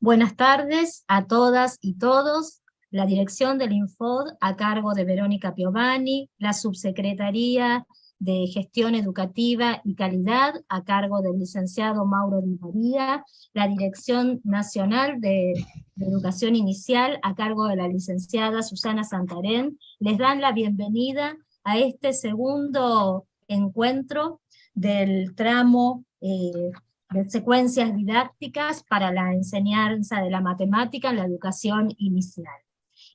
Buenas tardes a todas y todos. La dirección del Infod a cargo de Verónica Piovani, la subsecretaría de Gestión Educativa y Calidad a cargo del licenciado Mauro Di María, la Dirección Nacional de Educación Inicial a cargo de la licenciada Susana Santarén, les dan la bienvenida a este segundo encuentro del tramo de secuencias didácticas para la enseñanza de la matemática en la educación inicial.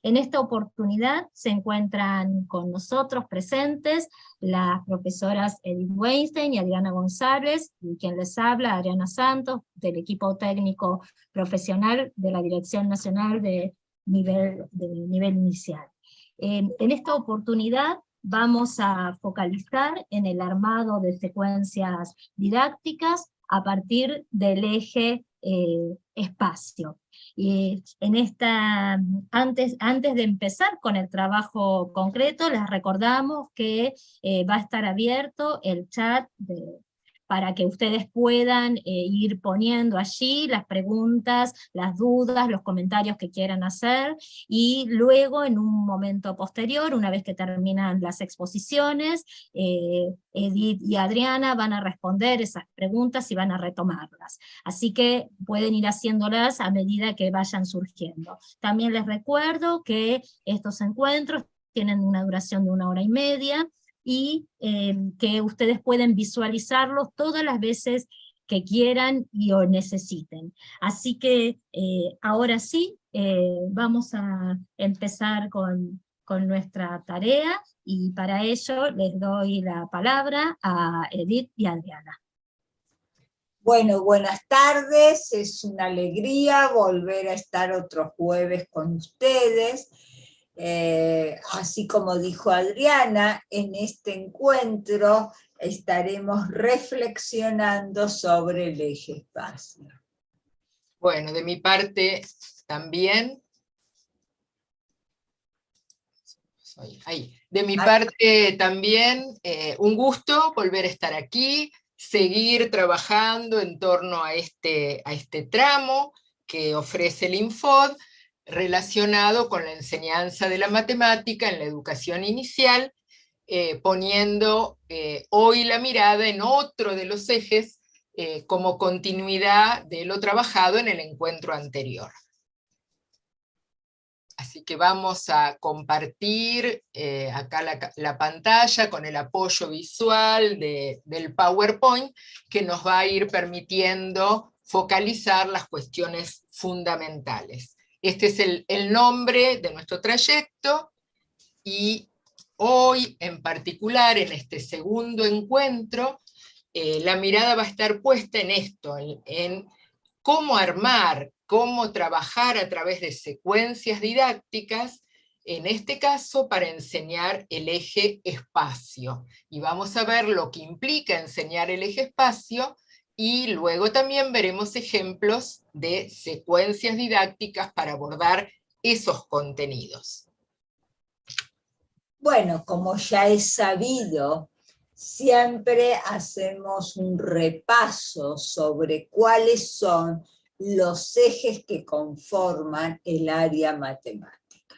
En esta oportunidad se encuentran con nosotros presentes las profesoras Edith Weinstein y Adriana González, y quien les habla, Adriana Santos, del equipo técnico profesional de la Dirección Nacional de Nivel Inicial. En esta oportunidad vamos a focalizar en el armado de secuencias didácticas a partir del eje espacio. Y antes de empezar con el trabajo concreto, les recordamos que va a estar abierto el chat para que ustedes puedan ir poniendo allí las preguntas, las dudas, los comentarios que quieran hacer, y luego en un momento posterior, una vez que terminan las exposiciones, Edith y Adriana van a responder esas preguntas y van a retomarlas. Así que pueden ir haciéndolas a medida que vayan surgiendo. También les recuerdo que estos encuentros tienen una duración de 1 hora y media, y que ustedes pueden visualizarlos todas las veces que quieran y o necesiten. Así que ahora sí, vamos a empezar con nuestra tarea, y para ello les doy la palabra a Edith y Adriana. Bueno, buenas tardes, es una alegría volver a estar otro jueves con ustedes. Así como dijo Adriana, en este encuentro estaremos reflexionando sobre el eje espacio. Bueno, de mi parte también. De mi parte también, un gusto volver a estar aquí, seguir trabajando en torno a este tramo que ofrece el Infod, relacionado con la enseñanza de la matemática en la educación inicial, poniendo hoy la mirada en otro de los ejes como continuidad de lo trabajado en el encuentro anterior. Así que vamos a compartir acá la pantalla con el apoyo visual del PowerPoint, que nos va a ir permitiendo focalizar las cuestiones fundamentales. Este es el nombre de nuestro trayecto, y hoy en particular, en este segundo encuentro, la mirada va a estar puesta en esto, en cómo armar, cómo trabajar a través de secuencias didácticas, en este caso para enseñar el eje espacio. Y vamos a ver lo que implica enseñar el eje espacio, y luego también veremos ejemplos de secuencias didácticas para abordar esos contenidos. Bueno, como ya es sabido, siempre hacemos un repaso sobre cuáles son los ejes que conforman el área matemática.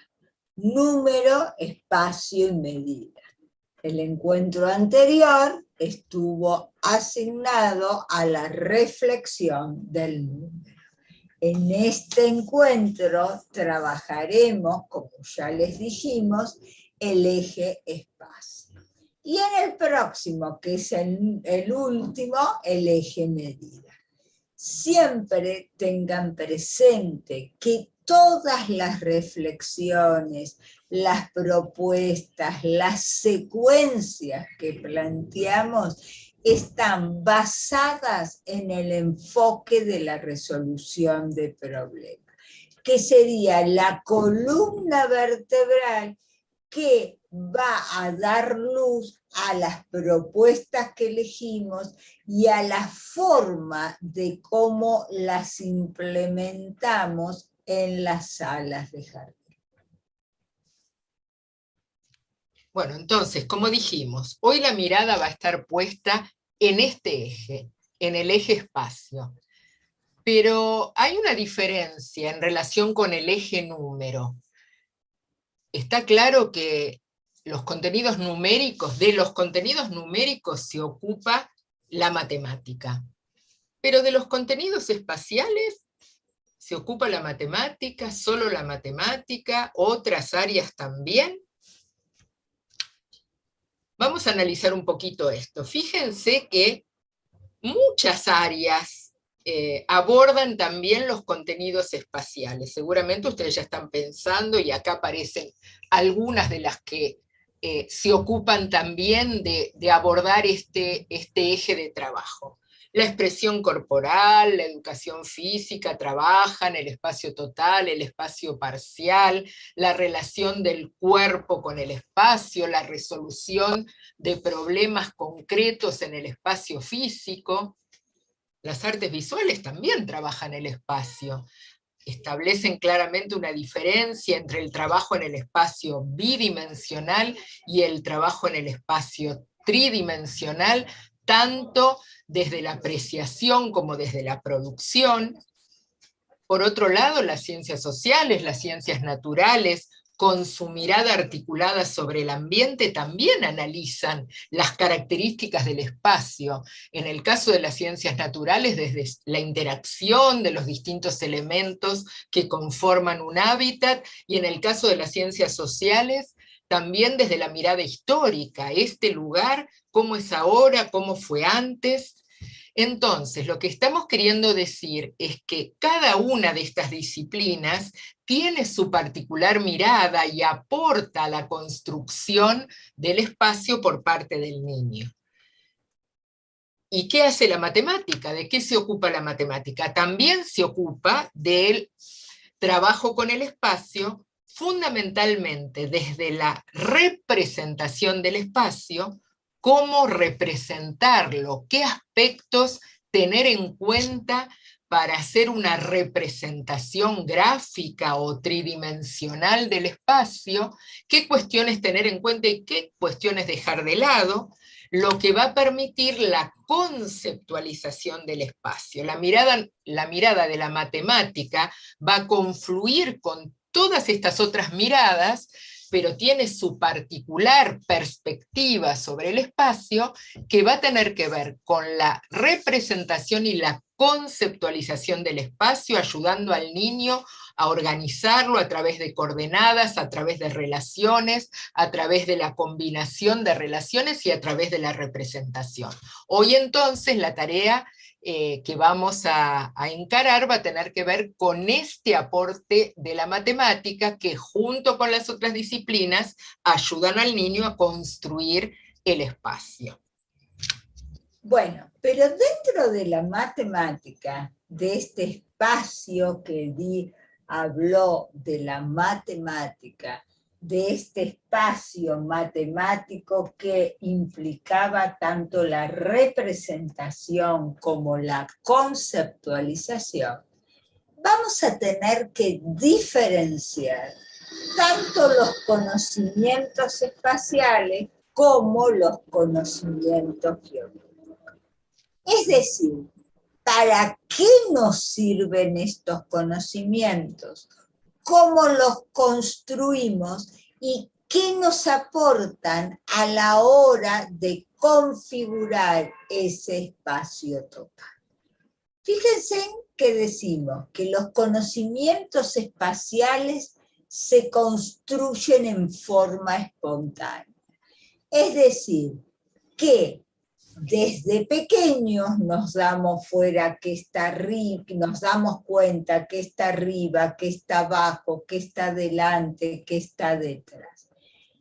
Número, espacio y medida. El encuentro anterior estuvo asignado a la reflexión del número. En este encuentro trabajaremos, como ya les dijimos, el eje espacio. Y en el próximo, que es el último, el eje medida. Siempre tengan presente que todas las reflexiones, las propuestas, las secuencias que planteamos están basadas en el enfoque de la resolución de problemas, que sería la columna vertebral que va a dar luz a las propuestas que elegimos y a la forma de cómo las implementamos en las salas de jardín. Bueno, entonces, como dijimos, hoy la mirada va a estar puesta en este eje, en el eje espacio. Pero hay una diferencia en relación con el eje número. Está claro que de los contenidos numéricos se ocupa la matemática. Pero de los contenidos espaciales se ocupa la matemática, solo la matemática, otras áreas también. Vamos a analizar un poquito esto. Fíjense que muchas áreas abordan también los contenidos espaciales. Seguramente ustedes ya están pensando, y acá aparecen algunas de las que se ocupan también de abordar este eje de trabajo. La expresión corporal, la educación física trabajan, el espacio total, el espacio parcial, la relación del cuerpo con el espacio, la resolución de problemas concretos en el espacio físico. Las artes visuales también trabajan el espacio. Establecen claramente una diferencia entre el trabajo en el espacio bidimensional y el trabajo en el espacio tridimensional, tanto desde la apreciación como desde la producción. Por otro lado, las ciencias sociales, las ciencias naturales, con su mirada articulada sobre el ambiente, también analizan las características del espacio. En el caso de las ciencias naturales, desde la interacción de los distintos elementos que conforman un hábitat, y en el caso de las ciencias sociales, también desde la mirada histórica, este lugar, cómo es ahora, cómo fue antes. Entonces, lo que estamos queriendo decir es que cada una de estas disciplinas tiene su particular mirada y aporta a la construcción del espacio por parte del niño. ¿Y qué hace la matemática? ¿De qué se ocupa la matemática? También se ocupa del trabajo con el espacio, fundamentalmente desde la representación del espacio, cómo representarlo, qué aspectos tener en cuenta para hacer una representación gráfica o tridimensional del espacio, qué cuestiones tener en cuenta y qué cuestiones dejar de lado, lo que va a permitir la conceptualización del espacio. La mirada de la matemática va a confluir con todas estas otras miradas, pero tiene su particular perspectiva sobre el espacio que va a tener que ver con la representación y la conceptualización del espacio, ayudando al niño a organizarlo a través de coordenadas, a través de relaciones, a través de la combinación de relaciones y a través de la representación. Hoy entonces la tarea que vamos a encarar va a tener que ver con este aporte de la matemática que junto con las otras disciplinas ayudan al niño a construir el espacio. Bueno, pero dentro de la matemática, de este espacio que habló de la matemática, de este espacio matemático que implicaba tanto la representación como la conceptualización, vamos a tener que diferenciar tanto los conocimientos espaciales como los conocimientos geométricos. Es decir, ¿para qué nos sirven estos conocimientos? ¿Cómo los construimos? ¿Y qué nos aportan a la hora de configurar ese espacio total? Fíjense que decimos que los conocimientos espaciales se construyen en forma espontánea. Es decir, que desde pequeños nos damos fuera que está arriba, nos damos cuenta que está arriba, que está abajo, que está delante, que está detrás.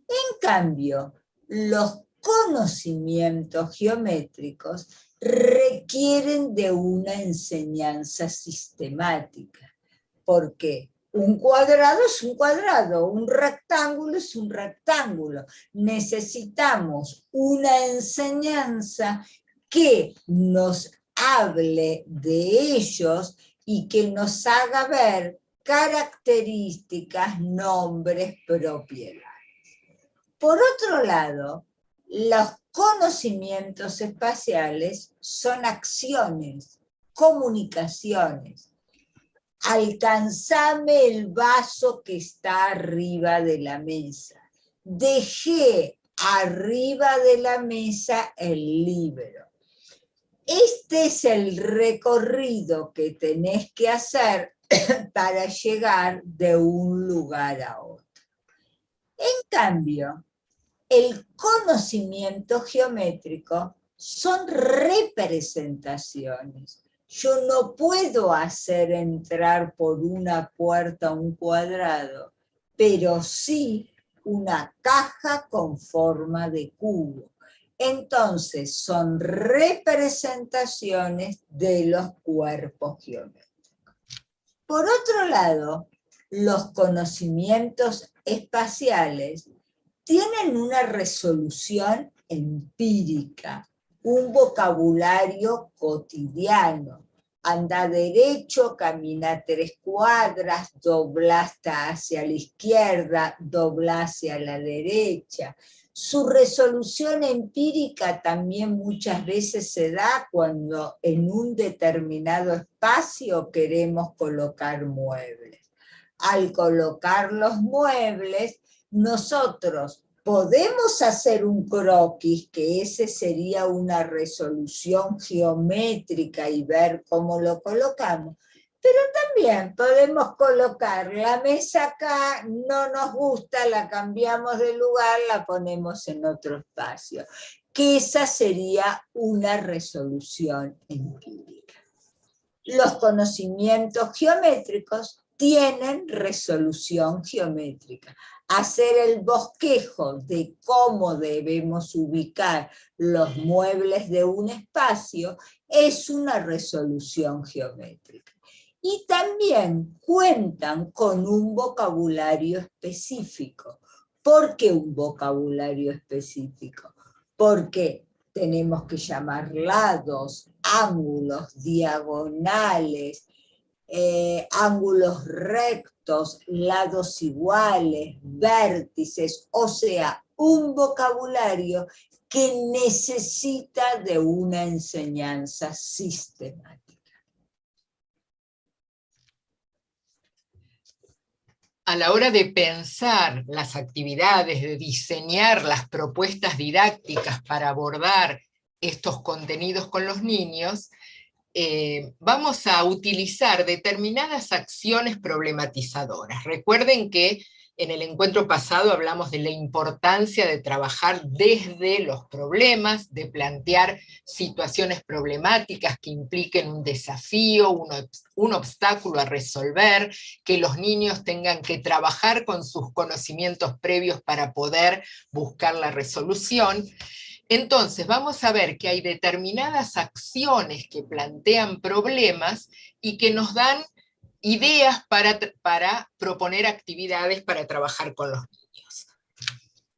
En cambio, los conocimientos geométricos requieren de una enseñanza sistemática. ¿Por qué? Un cuadrado es un cuadrado, un rectángulo es un rectángulo. Necesitamos una enseñanza que nos hable de ellos y que nos haga ver características, nombres, propiedades. Por otro lado, los conocimientos espaciales son acciones, comunicaciones. Alcanzame el vaso que está arriba de la mesa. Dejé arriba de la mesa el libro. Este es el recorrido que tenés que hacer para llegar de un lugar a otro. En cambio, el conocimiento geométrico son representaciones. Yo no puedo hacer entrar por una puerta un cuadrado, pero sí una caja con forma de cubo. Entonces son representaciones de los cuerpos geométricos. Por otro lado, los conocimientos espaciales tienen una resolución empírica, un vocabulario cotidiano. Anda derecho, camina 3 cuadras, dobla hasta hacia la izquierda, dobla hacia la derecha. Su resolución empírica también muchas veces se da cuando en un determinado espacio queremos colocar muebles. Al colocar los muebles, nosotros podemos hacer un croquis, que ese sería una resolución geométrica y ver cómo lo colocamos, pero también podemos colocar la mesa acá, no nos gusta, la cambiamos de lugar, la ponemos en otro espacio, que esa sería una resolución empírica. Los conocimientos geométricos tienen resolución geométrica. Hacer el bosquejo de cómo debemos ubicar los muebles de un espacio es una resolución geométrica. Y también cuentan con un vocabulario específico. ¿Por qué un vocabulario específico? Porque tenemos que llamar lados, ángulos, diagonales, ángulos rectos, lados iguales, vértices, o sea, un vocabulario que necesita de una enseñanza sistemática. A la hora de pensar las actividades, de diseñar las propuestas didácticas para abordar estos contenidos con los niños, vamos a utilizar determinadas acciones problematizadoras. Recuerden que en el encuentro pasado hablamos de la importancia de trabajar desde los problemas, de plantear situaciones problemáticas que impliquen un desafío, un obstáculo a resolver, que los niños tengan que trabajar con sus conocimientos previos para poder buscar la resolución. Entonces vamos a ver que hay determinadas acciones que plantean problemas y que nos dan ideas para proponer actividades para trabajar con los niños.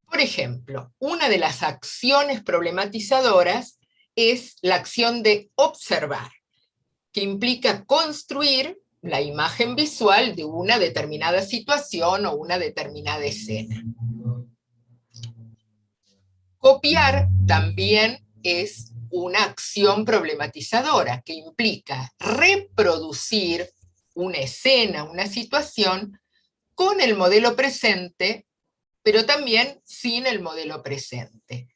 Por ejemplo, una de las acciones problematizadoras es la acción de observar, que implica construir la imagen visual de una determinada situación o una determinada escena. Copiar también es una acción problematizadora que implica reproducir una escena, una situación, con el modelo presente, pero también sin el modelo presente.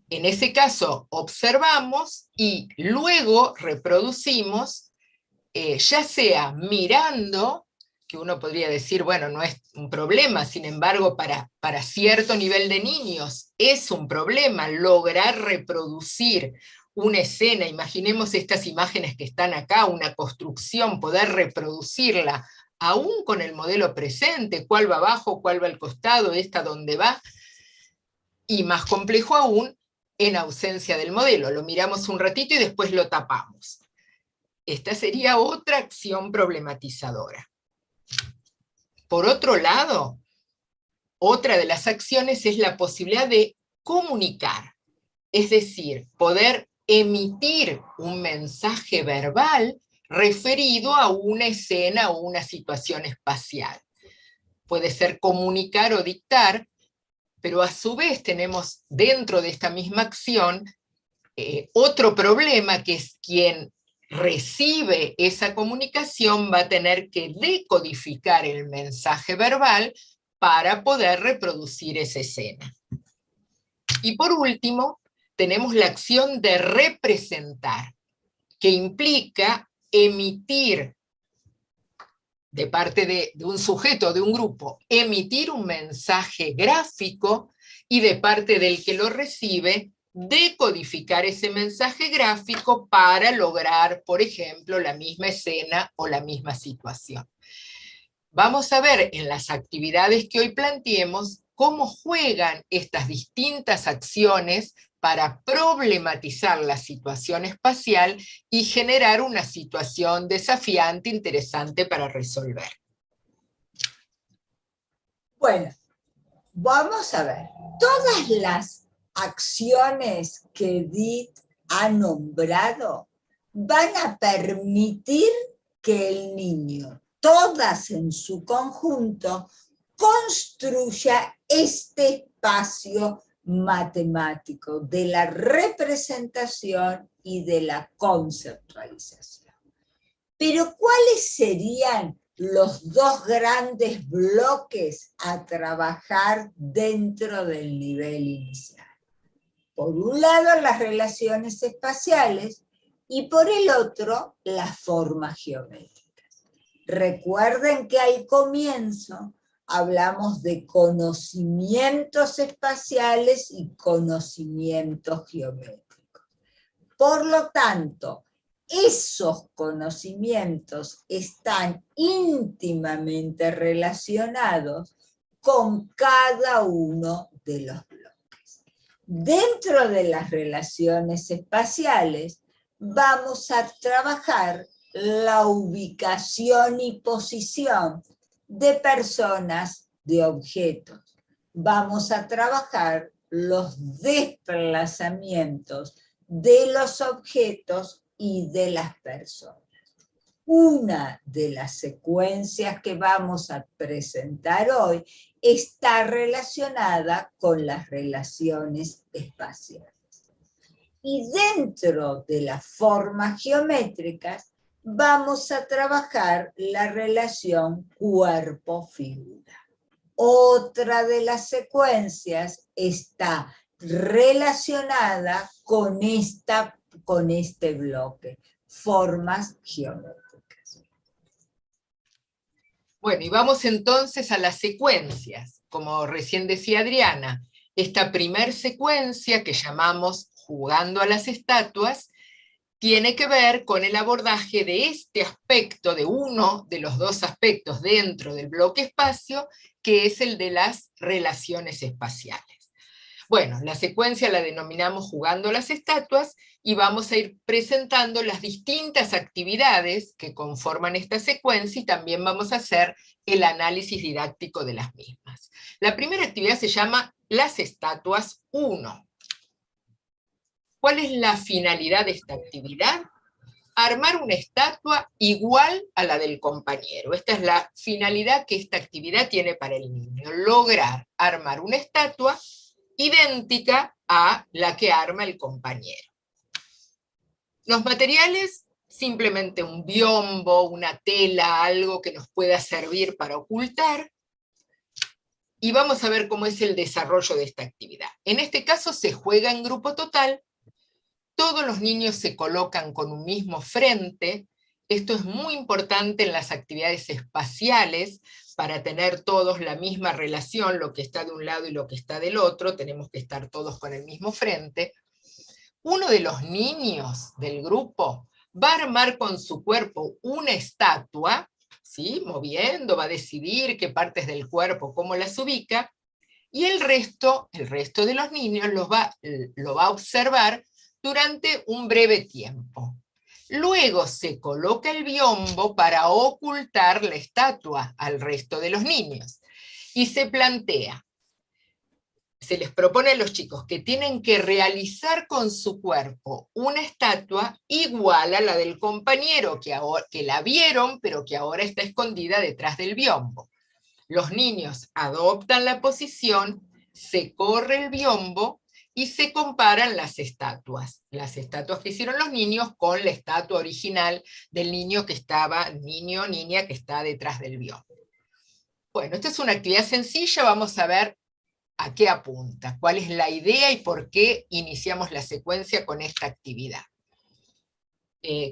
En ese caso, observamos y luego reproducimos, ya sea mirando, que uno podría decir, bueno, no es un problema, sin embargo, para cierto nivel de niños es un problema lograr reproducir una escena. Imaginemos estas imágenes que están acá, una construcción, poder reproducirla, aún con el modelo presente, cuál va abajo, cuál va al costado, esta dónde va, y más complejo aún, en ausencia del modelo. Lo miramos un ratito y después lo tapamos. Esta sería otra acción problematizadora. Por otro lado, otra de las acciones es la posibilidad de comunicar, es decir, poder emitir un mensaje verbal referido a una escena o una situación espacial. Puede ser comunicar o dictar, pero a su vez tenemos dentro de esta misma acción otro problema, que es quien recibe esa comunicación va a tener que decodificar el mensaje verbal para poder reproducir esa escena. Y por último, tenemos la acción de representar, que implica emitir de parte de un sujeto, de un grupo, emitir un mensaje gráfico y de parte del que lo recibe, decodificar ese mensaje gráfico para lograr, por ejemplo, la misma escena o la misma situación. Vamos a ver en las actividades que hoy planteemos cómo juegan estas distintas acciones para problematizar la situación espacial y generar una situación desafiante, interesante para resolver. Bueno, vamos a ver. Todas las acciones que Edith ha nombrado van a permitir que el niño, todas en su conjunto, construya este espacio matemático de la representación y de la conceptualización. Pero ¿cuáles serían los dos grandes bloques a trabajar dentro del nivel inicial? Por un lado, las relaciones espaciales y por el otro, las formas geométricas. Recuerden que al comienzo hablamos de conocimientos espaciales y conocimientos geométricos. Por lo tanto, esos conocimientos están íntimamente relacionados con cada uno de los bloques. Dentro de las relaciones espaciales, vamos a trabajar la ubicación y posición de personas, de objetos. Vamos a trabajar los desplazamientos de los objetos y de las personas. Una de las secuencias que vamos a presentar hoy está relacionada con las relaciones espaciales. Y dentro de las formas geométricas vamos a trabajar la relación cuerpo-figura. Otra de las secuencias está relacionada con este bloque, formas geométricas. Bueno, y vamos entonces a las secuencias. Como recién decía Adriana, esta primer secuencia que llamamos Jugando a las estatuas, tiene que ver con el abordaje de este aspecto, de uno de los dos aspectos dentro del bloque espacio, que es el de las relaciones espaciales. Bueno, la secuencia la denominamos Jugando a las estatuas y vamos a ir presentando las distintas actividades que conforman esta secuencia y también vamos a hacer el análisis didáctico de las mismas. La primera actividad se llama Las estatuas 1. ¿Cuál es la finalidad de esta actividad? Armar una estatua igual a la del compañero. Esta es la finalidad que esta actividad tiene para el niño. Lograr armar una estatua idéntica a la que arma el compañero. Los materiales, simplemente un biombo, una tela, algo que nos pueda servir para ocultar. Y vamos a ver cómo es el desarrollo de esta actividad. En este caso se juega en grupo total. Todos los niños se colocan con un mismo frente. Esto es muy importante en las actividades espaciales, para tener todos la misma relación, lo que está de un lado y lo que está del otro, tenemos que estar todos con el mismo frente. Uno de los niños del grupo va a armar con su cuerpo una estatua, ¿sí? Moviendo, va a decidir qué partes del cuerpo, cómo las ubica, y el resto de los niños lo va a observar durante un breve tiempo. Luego se coloca el biombo para ocultar la estatua al resto de los niños. Y se plantea, se les propone a los chicos que tienen que realizar con su cuerpo una estatua igual a la del compañero, que la vieron, pero que ahora está escondida detrás del biombo. Los niños adoptan la posición, se corre el biombo, y se comparan las estatuas que hicieron los niños con la estatua original del niño o niña que está detrás del biombo. Bueno, esta es una actividad sencilla, vamos a ver a qué apunta, cuál es la idea y por qué iniciamos la secuencia con esta actividad.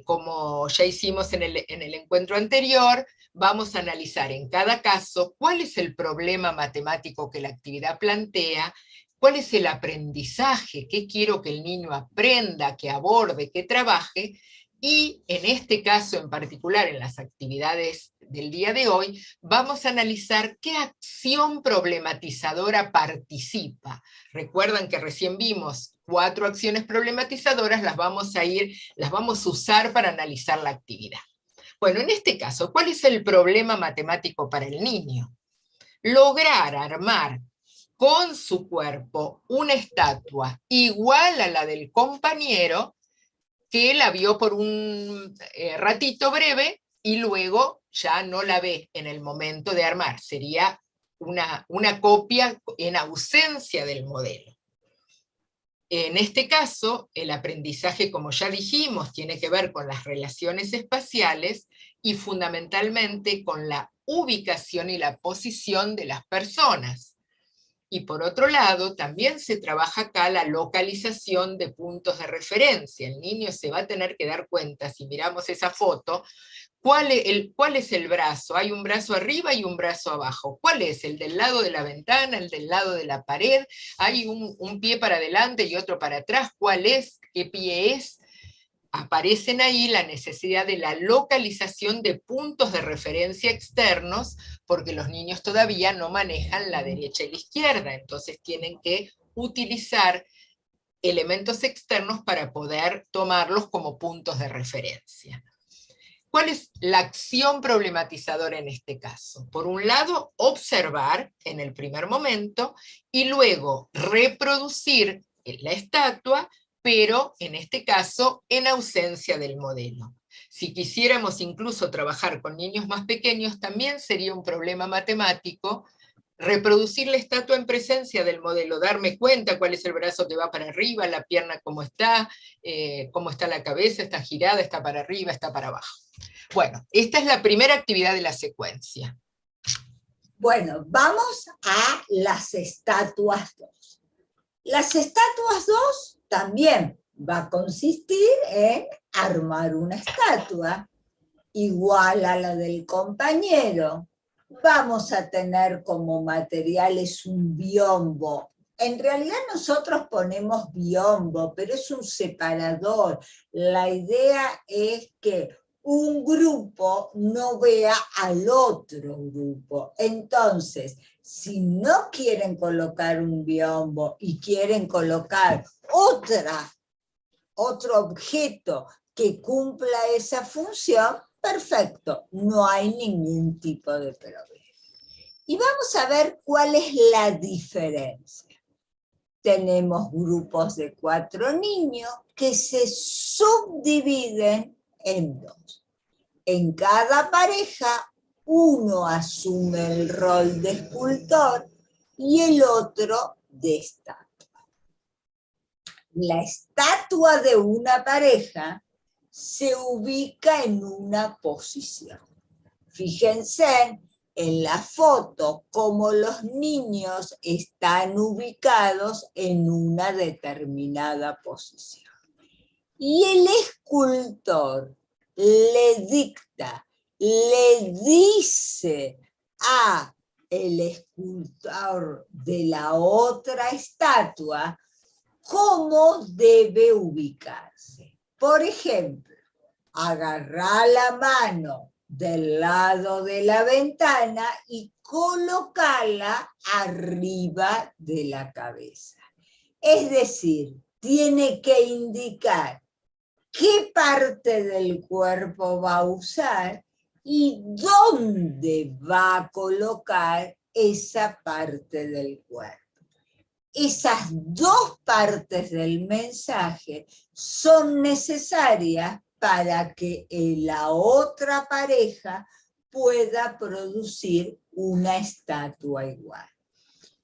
Como ya hicimos en el encuentro anterior, vamos a analizar en cada caso cuál es el problema matemático que la actividad plantea, cuál es el aprendizaje, qué quiero que el niño aprenda, que aborde, que trabaje, y en este caso en particular, en las actividades del día de hoy, vamos a analizar qué acción problematizadora participa. Recuerdan que recién vimos 4 acciones problematizadoras, las vamos a usar para analizar la actividad. Bueno, en este caso, ¿cuál es el problema matemático para el niño? Lograr armar con su cuerpo una estatua igual a la del compañero, que la vio por un ratito breve y luego ya no la ve en el momento de armar. Sería una copia en ausencia del modelo. En este caso, el aprendizaje, como ya dijimos, tiene que ver con las relaciones espaciales y fundamentalmente con la ubicación y la posición de las personas. Y por otro lado, también se trabaja acá la localización de puntos de referencia. El niño se va a tener que dar cuenta, si miramos esa foto, ¿cuál es el brazo? Hay un brazo arriba y un brazo abajo. ¿Cuál es? ¿El del lado de la ventana? ¿El del lado de la pared? ¿Hay un pie para adelante y otro para atrás? ¿Cuál es? ¿Qué pie es? Aparecen ahí la necesidad de la localización de puntos de referencia externos, porque los niños todavía no manejan la derecha y la izquierda, entonces tienen que utilizar elementos externos para poder tomarlos como puntos de referencia. ¿Cuál es la acción problematizadora en este caso? Por un lado, observar en el primer momento y luego reproducir la estatua, pero en este caso en ausencia del modelo. Si quisiéramos incluso trabajar con niños más pequeños, también sería un problema matemático reproducir la estatua en presencia del modelo, darme cuenta cuál es el brazo que va para arriba, la pierna cómo está la cabeza, está girada, está para arriba, está para abajo. Bueno, esta es la primera actividad de la secuencia. Bueno, vamos a las estatuas 2. Las estatuas 2 también va a consistir en armar una estatua igual a la del compañero. Vamos a tener como materiales un biombo. En realidad nosotros ponemos biombo, pero es un separador. La idea es que un grupo no vea al otro grupo. Entonces, si no quieren colocar un biombo y quieren colocar otro objeto que cumpla esa función, perfecto, no hay ningún tipo de problema. Y vamos a ver cuál es la diferencia. Tenemos grupos de 4 niños que se subdividen en 2. En cada pareja, uno asume el rol de escultor y el otro de estatua. La estatua de una pareja se ubica en una posición. Fíjense en la foto cómo los niños están ubicados en una determinada posición. Y el escultor le dicta, le dice a el escultor de la otra estatua cómo debe ubicarse. Por ejemplo, agarrar la mano del lado de la ventana y colocarla arriba de la cabeza. Es decir, tiene que indicar qué parte del cuerpo va a usar y dónde va a colocar esa parte del cuerpo. Esas 2 partes del mensaje son necesarias para que la otra pareja pueda producir una estatua igual.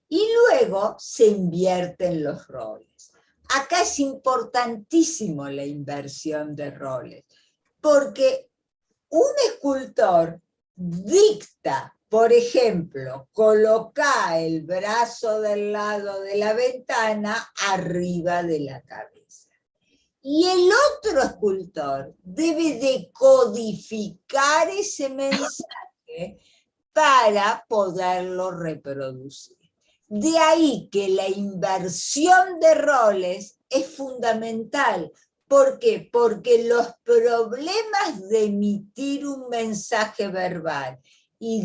Y luego se invierten los roles. Acá es importantísimo la inversión de roles, porque un escultor dicta, por ejemplo, coloca el brazo del lado de la ventana arriba de la cabeza. Y el otro escultor debe de codificar ese mensaje para poderlo reproducir. De ahí que la inversión de roles es fundamental. ¿Por qué? Porque los problemas de emitir un mensaje verbal y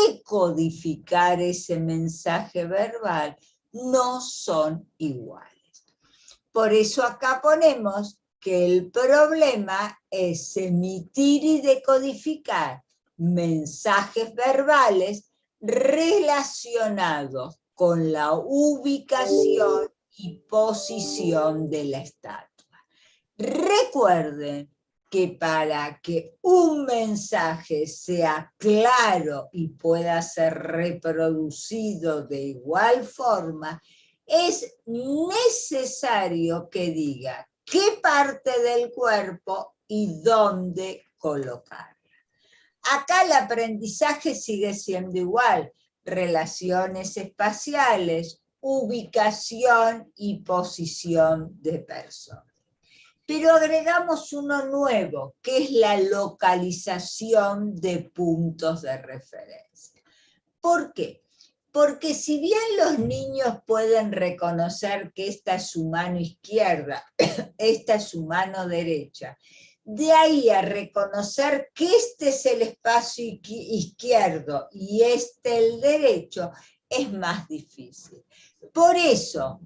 decodificar ese mensaje verbal no son iguales. Por eso acá ponemos que el problema es emitir y decodificar mensajes verbales relacionados con la ubicación y posición de la estatua. Recuerden que para que un mensaje sea claro y pueda ser reproducido de igual forma, es necesario que diga qué parte del cuerpo y dónde colocarla. Acá el aprendizaje sigue siendo igual: relaciones espaciales, ubicación y posición de personas. Pero agregamos uno nuevo, que es la localización de puntos de referencia. ¿Por qué? Porque si bien los niños pueden reconocer que esta es su mano izquierda, esta es su mano derecha, de ahí a reconocer que este es el espacio izquierdo y este el derecho, es más difícil. Por eso,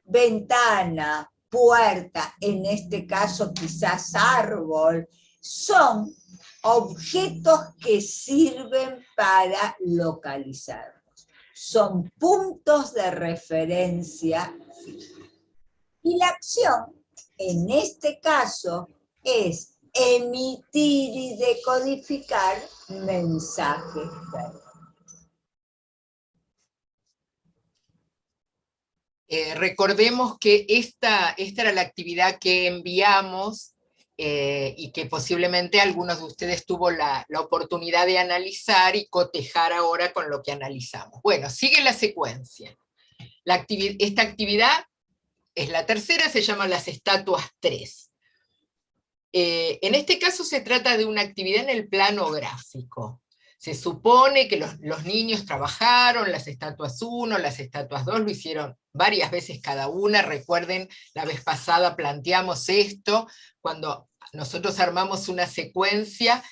ventana, puerta, en este caso quizás árbol, son objetos que sirven para localizarlos. Son puntos de referencia. Y la acción, en este caso, es emitir y decodificar mensajes verbales. Recordemos que esta era la actividad que enviamos y que posiblemente algunos de ustedes tuvo la oportunidad de analizar y cotejar ahora con lo que analizamos. Bueno, sigue la secuencia. Esta actividad es la tercera, se llama las estatuas 3. En este caso se trata de una actividad en el plano gráfico. Se supone que los niños trabajaron las estatuas 1, las estatuas 2, lo hicieron varias veces cada una. Recuerden, la vez pasada planteamos esto, cuando nosotros armamos una secuencia,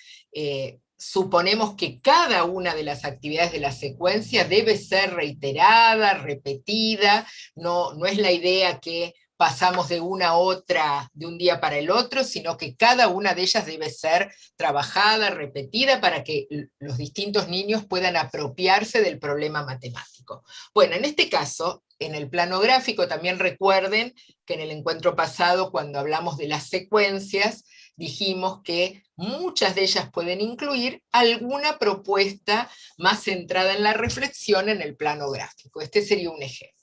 suponemos que cada una de las actividades de la secuencia debe ser reiterada, repetida, no es la idea que pasamos de una a otra de un día para el otro, sino que cada una de ellas debe ser trabajada, repetida, para que los distintos niños puedan apropiarse del problema matemático. Bueno, en este caso, en el plano gráfico, también recuerden que en el encuentro pasado, cuando hablamos de las secuencias, dijimos que muchas de ellas pueden incluir alguna propuesta más centrada en la reflexión en el plano gráfico. Este sería un ejemplo.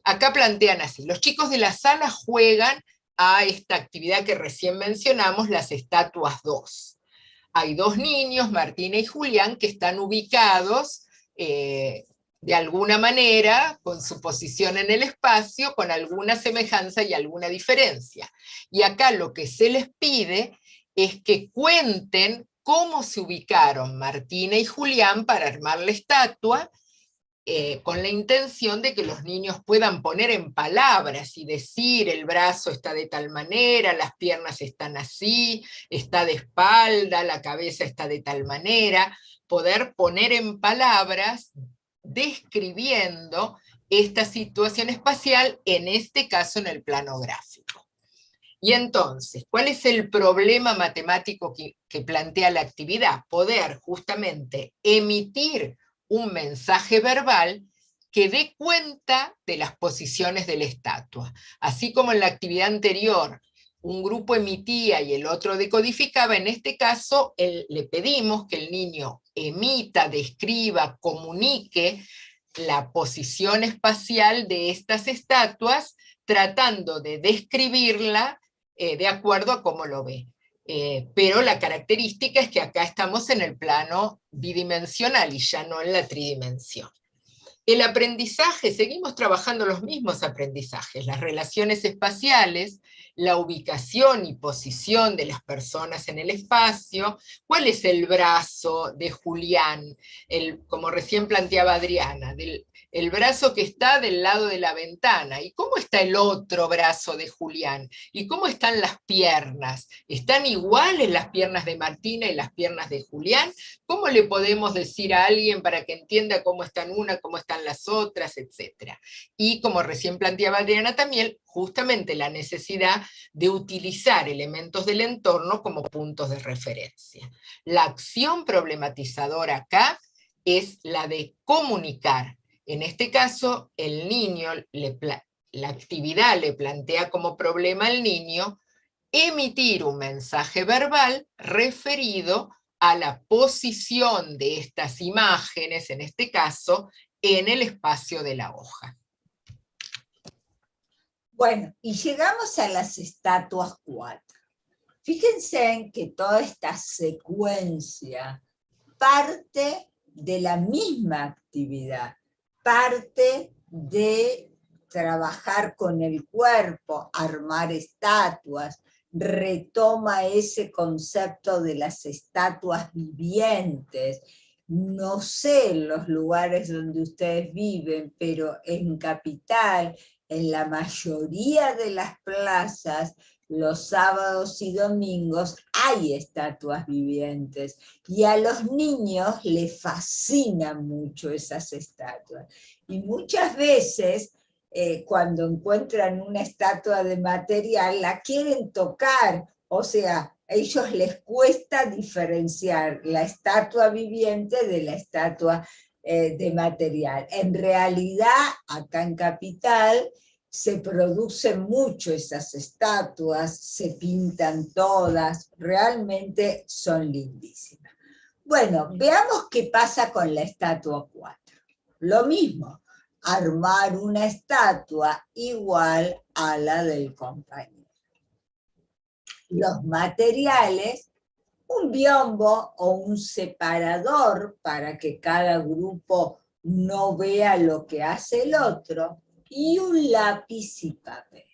Acá plantean así: los chicos de la sala juegan a esta actividad que recién mencionamos, las estatuas 2. Hay dos niños, Martina y Julián, que están ubicados de alguna manera, con su posición en el espacio, con alguna semejanza y alguna diferencia. Y acá lo que se les pide es que cuenten cómo se ubicaron Martina y Julián para armar la estatua, con la intención de que los niños puedan poner en palabras y decir: el brazo está de tal manera, las piernas están así, está de espalda, la cabeza está de tal manera, poder poner en palabras describiendo esta situación espacial, en este caso en el plano gráfico. Y entonces, ¿cuál es el problema matemático que plantea la actividad? Poder justamente emitir un mensaje verbal que dé cuenta de las posiciones de la estatua. Así como en la actividad anterior un grupo emitía y el otro decodificaba, en este caso le pedimos que el niño emita, describa, comunique la posición espacial de estas estatuas tratando de describirla de acuerdo a cómo lo ve. Pero la característica es que acá estamos en el plano bidimensional y ya no en la tridimensión. El aprendizaje, seguimos trabajando los mismos aprendizajes, las relaciones espaciales, la ubicación y posición de las personas en el espacio, cuál es el brazo de Julián, como recién planteaba Adriana, el brazo que está del lado de la ventana, y cómo está el otro brazo de Julián, y cómo están las piernas, ¿están iguales las piernas de Martina y las piernas de Julián? ¿Cómo le podemos decir a alguien para que entienda cómo están una, cómo están las otras, etcétera? Y como recién planteaba Adriana también, justamente la necesidad de utilizar elementos del entorno como puntos de referencia. La acción problematizadora acá es la de comunicar. En este caso, el niño, la actividad le plantea como problema al niño emitir un mensaje verbal referido a la posición de estas imágenes, en este caso, en el espacio de la hoja. Bueno, y llegamos a las estatuas 4. Fíjense en que toda esta secuencia parte de la misma actividad, parte de trabajar con el cuerpo, armar estatuas, retoma ese concepto de las estatuas vivientes. No sé los lugares donde ustedes viven, pero en Capital, en la mayoría de las plazas, los sábados y domingos hay estatuas vivientes y a los niños les fascinan mucho esas estatuas. Y muchas veces cuando encuentran una estatua de material la quieren tocar, o sea, a ellos les cuesta diferenciar la estatua viviente de la estatua de material. En realidad, acá en Capital, se producen mucho esas estatuas, se pintan todas, realmente son lindísimas. Bueno, veamos qué pasa con la estatua 4. Lo mismo, armar una estatua igual a la del compañero. Los materiales, un biombo o un separador para que cada grupo no vea lo que hace el otro, y un lápiz y papel.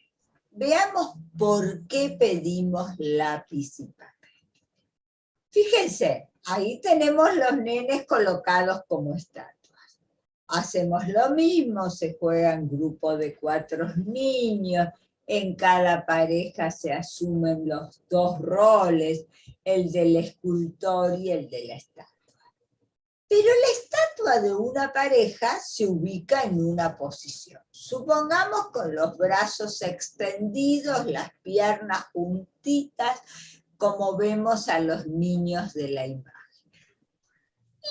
Veamos por qué pedimos lápiz y papel. Fíjense, ahí tenemos los nenes colocados como estatuas. Hacemos lo mismo, se juegan grupos de 4 niños, en cada pareja se asumen los 2 roles, el del escultor y el de la estatua. Pero la estatua de una pareja se ubica en una posición. Supongamos con los brazos extendidos, las piernas juntitas, como vemos a los niños de la imagen.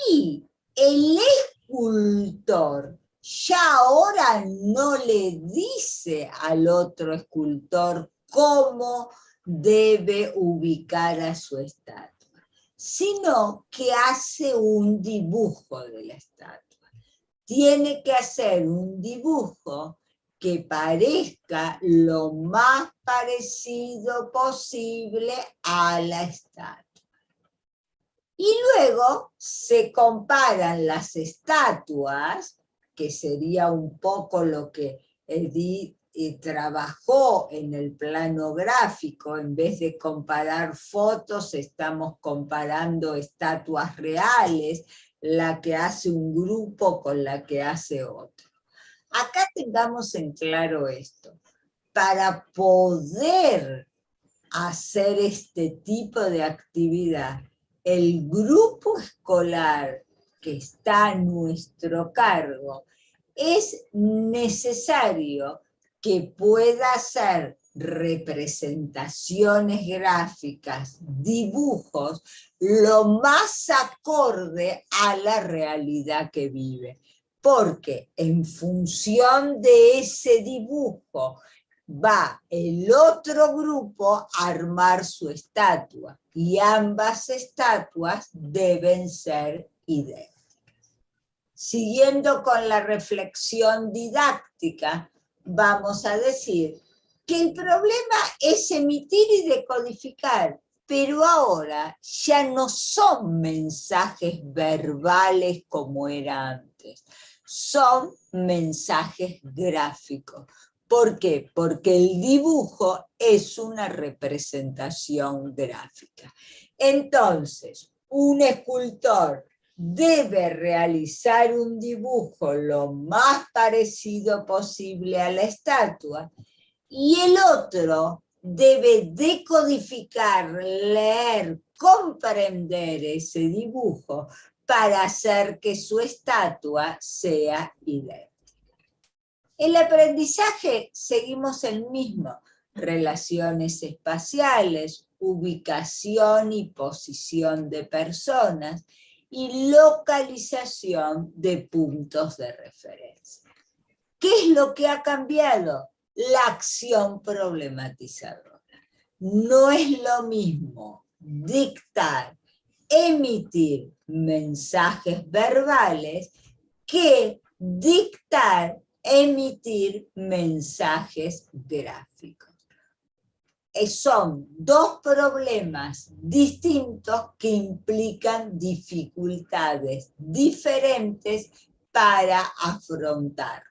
Y el escultor ya ahora no le dice al otro escultor cómo debe ubicar a su estatua, sino que hace un dibujo de la estatua. Tiene que hacer un dibujo que parezca lo más parecido posible a la estatua. Y luego se comparan las estatuas, que sería un poco lo que Edith trabajó en el plano gráfico. En vez de comparar fotos, estamos comparando estatuas reales, la que hace un grupo con la que hace otro. Acá tengamos en claro esto. Para poder hacer este tipo de actividad, el grupo escolar que está a nuestro cargo es necesario que pueda hacer representaciones gráficas, dibujos, lo más acorde a la realidad que vive. Porque en función de ese dibujo va el otro grupo a armar su estatua y ambas estatuas deben ser idénticas. Siguiendo con la reflexión didáctica, vamos a decir que el problema es emitir y decodificar, pero ahora ya no son mensajes verbales como era antes, son mensajes gráficos. ¿Por qué? Porque el dibujo es una representación gráfica. Entonces, un escultor debe realizar un dibujo lo más parecido posible a la estatua, y el otro debe decodificar, leer, comprender ese dibujo para hacer que su estatua sea idéntica. El aprendizaje seguimos el mismo: relaciones espaciales, ubicación y posición de personas y localización de puntos de referencia. ¿Qué es lo que ha cambiado? La acción problematizadora. No es lo mismo dictar, emitir mensajes verbales que dictar, emitir mensajes gráficos. Son dos problemas distintos que implican dificultades diferentes para afrontar.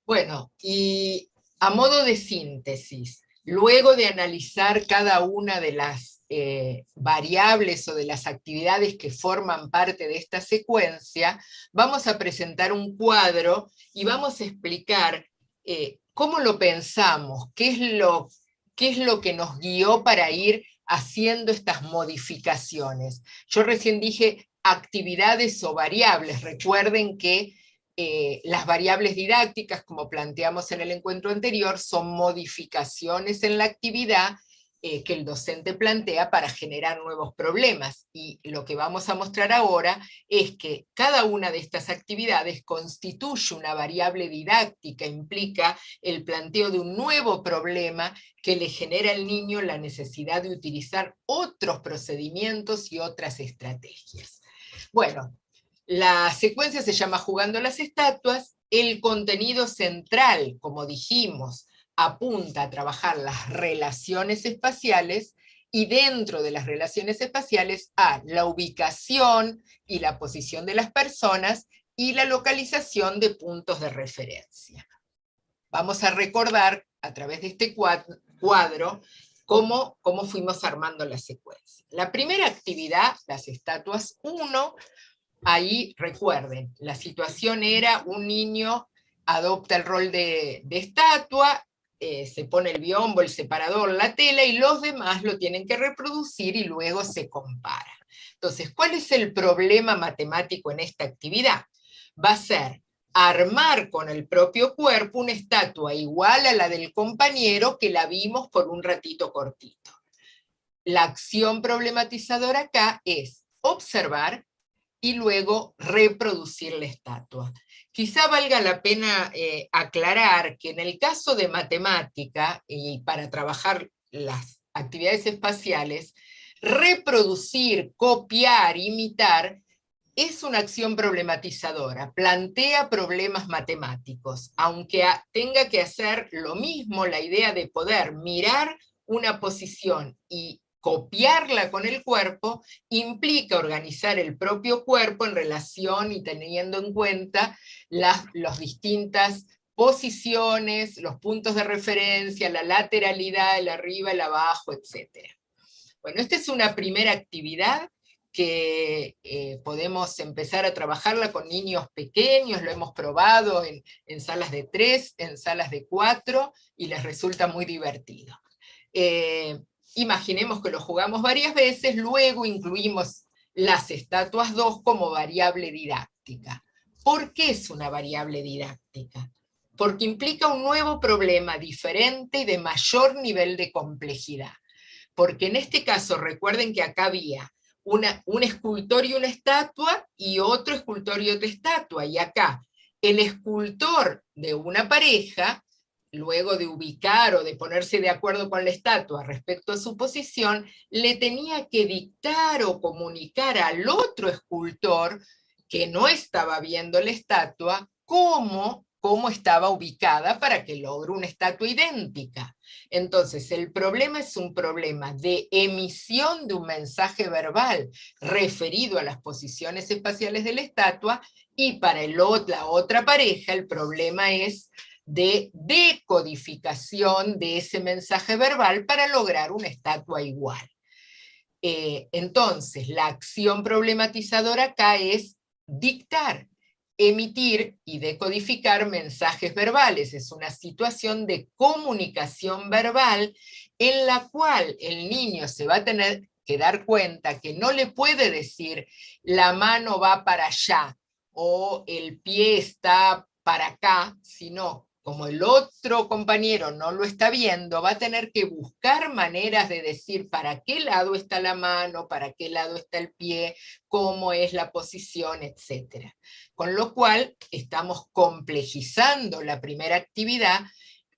Bueno, y a modo de síntesis, luego de analizar cada una de las variables o de las actividades que forman parte de esta secuencia, vamos a presentar un cuadro y vamos a explicar cómo lo pensamos, qué es lo que nos guió para ir haciendo estas modificaciones. Yo recién dije actividades o variables. Recuerden que las variables didácticas, como planteamos en el encuentro anterior, son modificaciones en la actividad que el docente plantea para generar nuevos problemas. Y lo que vamos a mostrar ahora es que cada una de estas actividades constituye una variable didáctica, implica el planteo de un nuevo problema que le genera al niño la necesidad de utilizar otros procedimientos y otras estrategias. Bueno, la secuencia se llama Jugando las Estatuas. El contenido central, como dijimos, apunta a trabajar las relaciones espaciales, y dentro de las relaciones espaciales a la ubicación y la posición de las personas y la localización de puntos de referencia. Vamos a recordar a través de este cuadro cómo fuimos armando la secuencia. La primera actividad, las estatuas 1, ahí recuerden, la situación era un niño adopta el rol de estatua, se pone el biombo, el separador, la tela, y los demás lo tienen que reproducir y luego se compara. Entonces, ¿cuál es el problema matemático en esta actividad? Va a ser armar con el propio cuerpo una estatua igual a la del compañero que la vimos por un ratito cortito. La acción problematizadora acá es observar y luego reproducir la estatua. Quizá valga la pena aclarar que en el caso de matemática, y para trabajar las actividades espaciales, reproducir, copiar, imitar, es una acción problematizadora, plantea problemas matemáticos, aunque tenga que hacer lo mismo. La idea de poder mirar una posición y copiarla con el cuerpo implica organizar el propio cuerpo en relación y teniendo en cuenta las distintas posiciones, los puntos de referencia, la lateralidad, el arriba, el abajo, etc. Bueno, esta es una primera actividad que podemos empezar a trabajarla con niños pequeños, lo hemos probado en salas de 3, en salas de 4, y les resulta muy divertido. Imaginemos que lo jugamos varias veces, luego incluimos las estatuas 2 como variable didáctica. ¿Por qué es una variable didáctica? Porque implica un nuevo problema diferente y de mayor nivel de complejidad. Porque en este caso, recuerden que acá había un escultor y una estatua, y otro escultor y otra estatua, y acá el escultor de una pareja, luego de ubicar o de ponerse de acuerdo con la estatua respecto a su posición, le tenía que dictar o comunicar al otro escultor que no estaba viendo la estatua cómo estaba ubicada para que logre una estatua idéntica. Entonces, el problema es un problema de emisión de un mensaje verbal referido a las posiciones espaciales de la estatua, y para la otra pareja el problema es de decodificación de ese mensaje verbal para lograr una estatua igual. Entonces, la acción problematizadora acá es dictar, emitir y decodificar mensajes verbales. Es una situación de comunicación verbal en la cual el niño se va a tener que dar cuenta que no le puede decir la mano va para allá o el pie está para acá, sino como el otro compañero no lo está viendo, va a tener que buscar maneras de decir para qué lado está la mano, para qué lado está el pie, cómo es la posición, etc. Con lo cual, estamos complejizando la primera actividad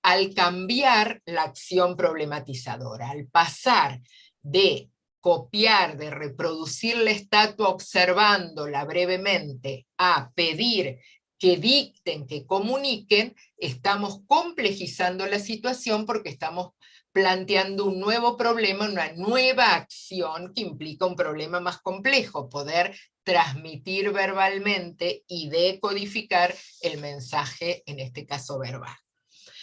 al cambiar la acción problematizadora, al pasar de copiar, de reproducir la estatua observándola brevemente, a pedir que dicten, que comuniquen. Estamos complejizando la situación porque estamos planteando un nuevo problema, una nueva acción que implica un problema más complejo, poder transmitir verbalmente y decodificar el mensaje, en este caso verbal.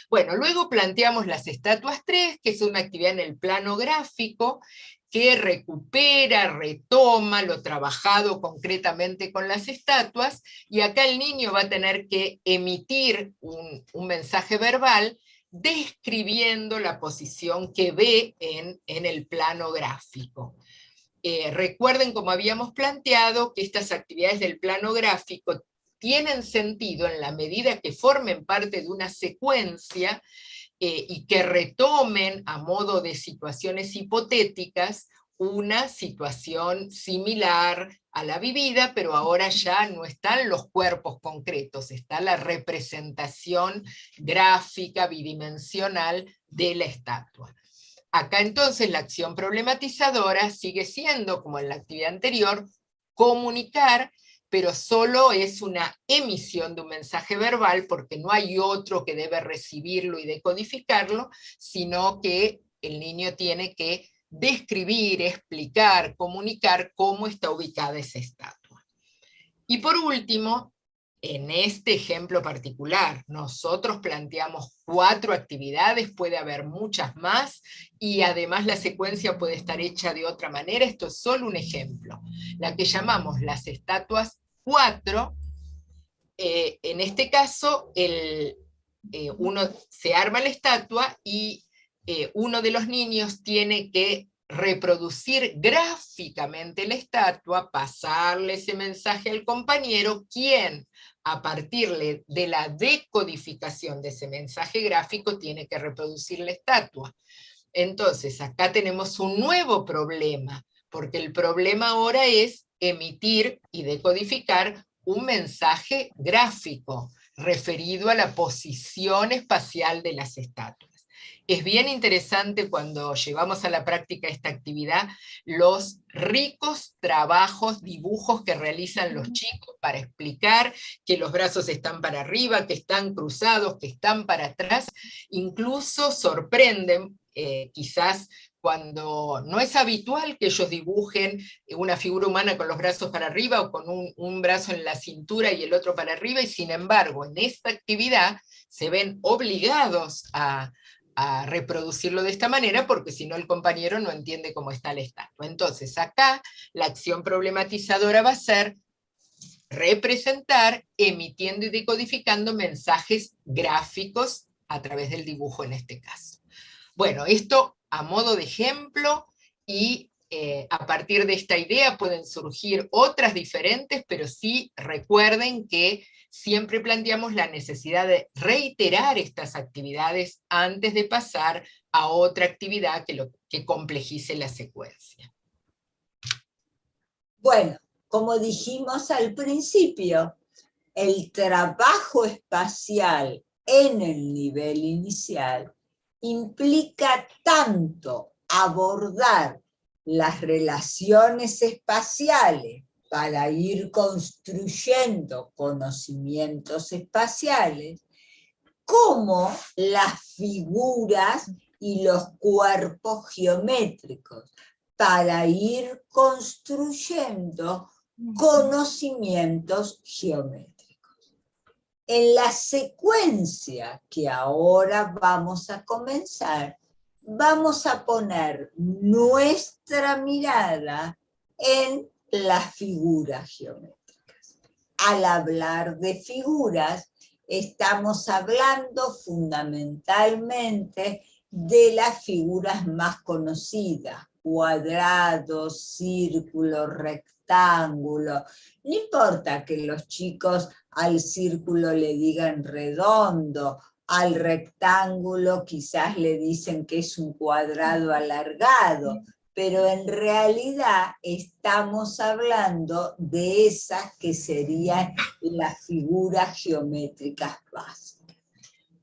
Bueno, luego planteamos las estatuas 3, que es una actividad en el plano gráfico, que recupera, retoma lo trabajado concretamente con las estatuas, y acá el niño va a tener que emitir un mensaje verbal describiendo la posición que ve en el plano gráfico. Recuerden, como habíamos planteado, que estas actividades del plano gráfico tienen sentido en la medida que formen parte de una secuencia y que retomen a modo de situaciones hipotéticas una situación similar a la vivida, pero ahora ya no están los cuerpos concretos, está la representación gráfica bidimensional de la estatua. Acá entonces la acción problematizadora sigue siendo, como en la actividad anterior, comunicar, pero solo es una emisión de un mensaje verbal porque no hay otro que debe recibirlo y decodificarlo, sino que el niño tiene que describir, explicar, comunicar cómo está ubicada esa estatua. Y por último, en este ejemplo particular, nosotros planteamos 4 actividades, puede haber muchas más, y además la secuencia puede estar hecha de otra manera. Esto es solo un ejemplo. La que llamamos las estatuas 4, en este caso, uno se arma la estatua y uno de los niños tiene que reproducir gráficamente la estatua, pasarle ese mensaje al compañero, quien a partir de la decodificación de ese mensaje gráfico tiene que reproducir la estatua. Entonces, acá tenemos un nuevo problema, porque el problema ahora es emitir y decodificar un mensaje gráfico referido a la posición espacial de las estatuas. Es bien interesante cuando llevamos a la práctica esta actividad, los ricos trabajos, dibujos que realizan los chicos para explicar que los brazos están para arriba, que están cruzados, que están para atrás, incluso sorprenden, quizás cuando no es habitual que ellos dibujen una figura humana con los brazos para arriba o con un brazo en la cintura y el otro para arriba, y sin embargo en esta actividad se ven obligados a reproducirlo de esta manera, porque si no el compañero no entiende cómo está la estatua. Entonces acá la acción problematizadora va a ser representar, emitiendo y decodificando mensajes gráficos a través del dibujo en este caso. Bueno, esto a modo de ejemplo, y a partir de esta idea pueden surgir otras diferentes, pero sí recuerden que siempre planteamos la necesidad de reiterar estas actividades antes de pasar a otra actividad que complejice la secuencia. Bueno, como dijimos al principio, el trabajo espacial en el nivel inicial implica tanto abordar las relaciones espaciales para ir construyendo conocimientos espaciales, como las figuras y los cuerpos geométricos, para ir construyendo conocimientos geométricos. En la secuencia que ahora vamos a comenzar, vamos a poner nuestra mirada en las figuras geométricas. Al hablar de figuras, estamos hablando fundamentalmente de las figuras más conocidas: cuadrados, círculos, rectángulos. No importa que los chicos al círculo le digan redondo, al rectángulo quizás le dicen que es un cuadrado alargado, pero en realidad estamos hablando de esas que serían las figuras geométricas básicas.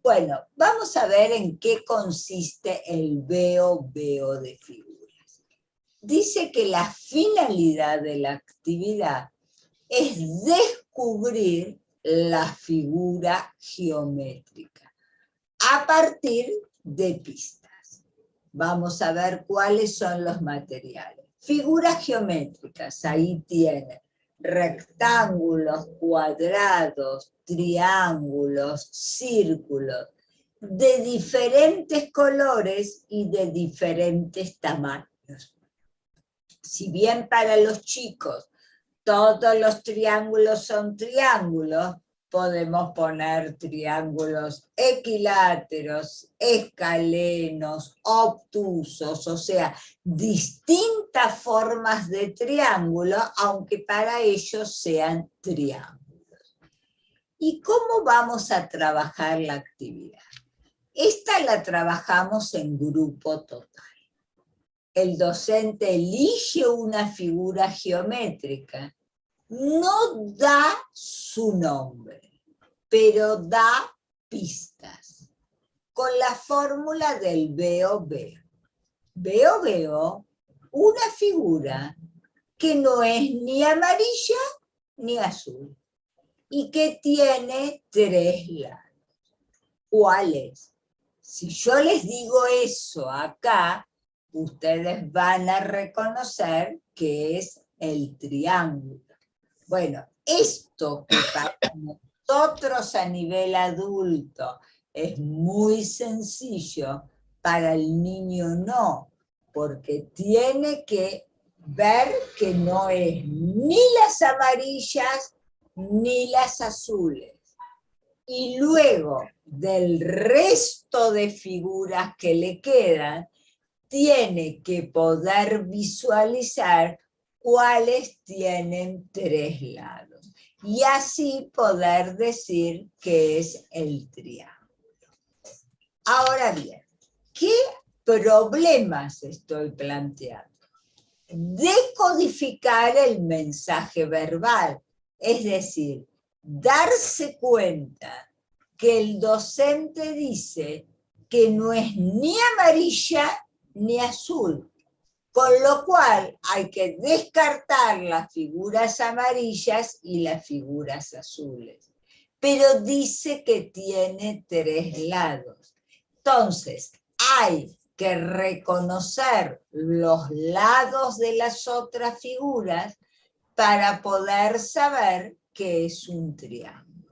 Bueno, vamos a ver en qué consiste el veo de figuras. Dice que la finalidad de la actividad es descubrir la figura geométrica a partir de pistas. Vamos a ver cuáles son los materiales. Figuras geométricas, ahí tienen rectángulos, cuadrados, triángulos, círculos, de diferentes colores y de diferentes tamaños. Si bien para los chicos todos los triángulos son triángulos, podemos poner triángulos equiláteros, escalenos, obtusos, o sea, distintas formas de triángulo, aunque para ellos sean triángulos. ¿Y cómo vamos a trabajar la actividad? Esta la trabajamos en grupo total. El docente elige una figura geométrica, no da su nombre, pero da pistas, con la fórmula del veo. Veo una figura que no es ni amarilla ni azul, y que tiene 3 lados. ¿Cuáles? Si yo les digo eso acá, ustedes van a reconocer que es el triángulo. Bueno, esto que para nosotros a nivel adulto es muy sencillo, para el niño no, porque tiene que ver que no es ni las amarillas ni las azules. Y luego del resto de figuras que le quedan, tiene que poder visualizar cuáles tienen 3 lados. Y así poder decir que es el triángulo. Ahora bien, ¿qué problemas estoy planteando? Decodificar el mensaje verbal, es decir, darse cuenta que el docente dice que no es ni amarilla ni azul, con lo cual hay que descartar las figuras amarillas y las figuras azules. Pero dice que tiene 3 lados. Entonces, hay que reconocer los lados de las otras figuras para poder saber que es un triángulo.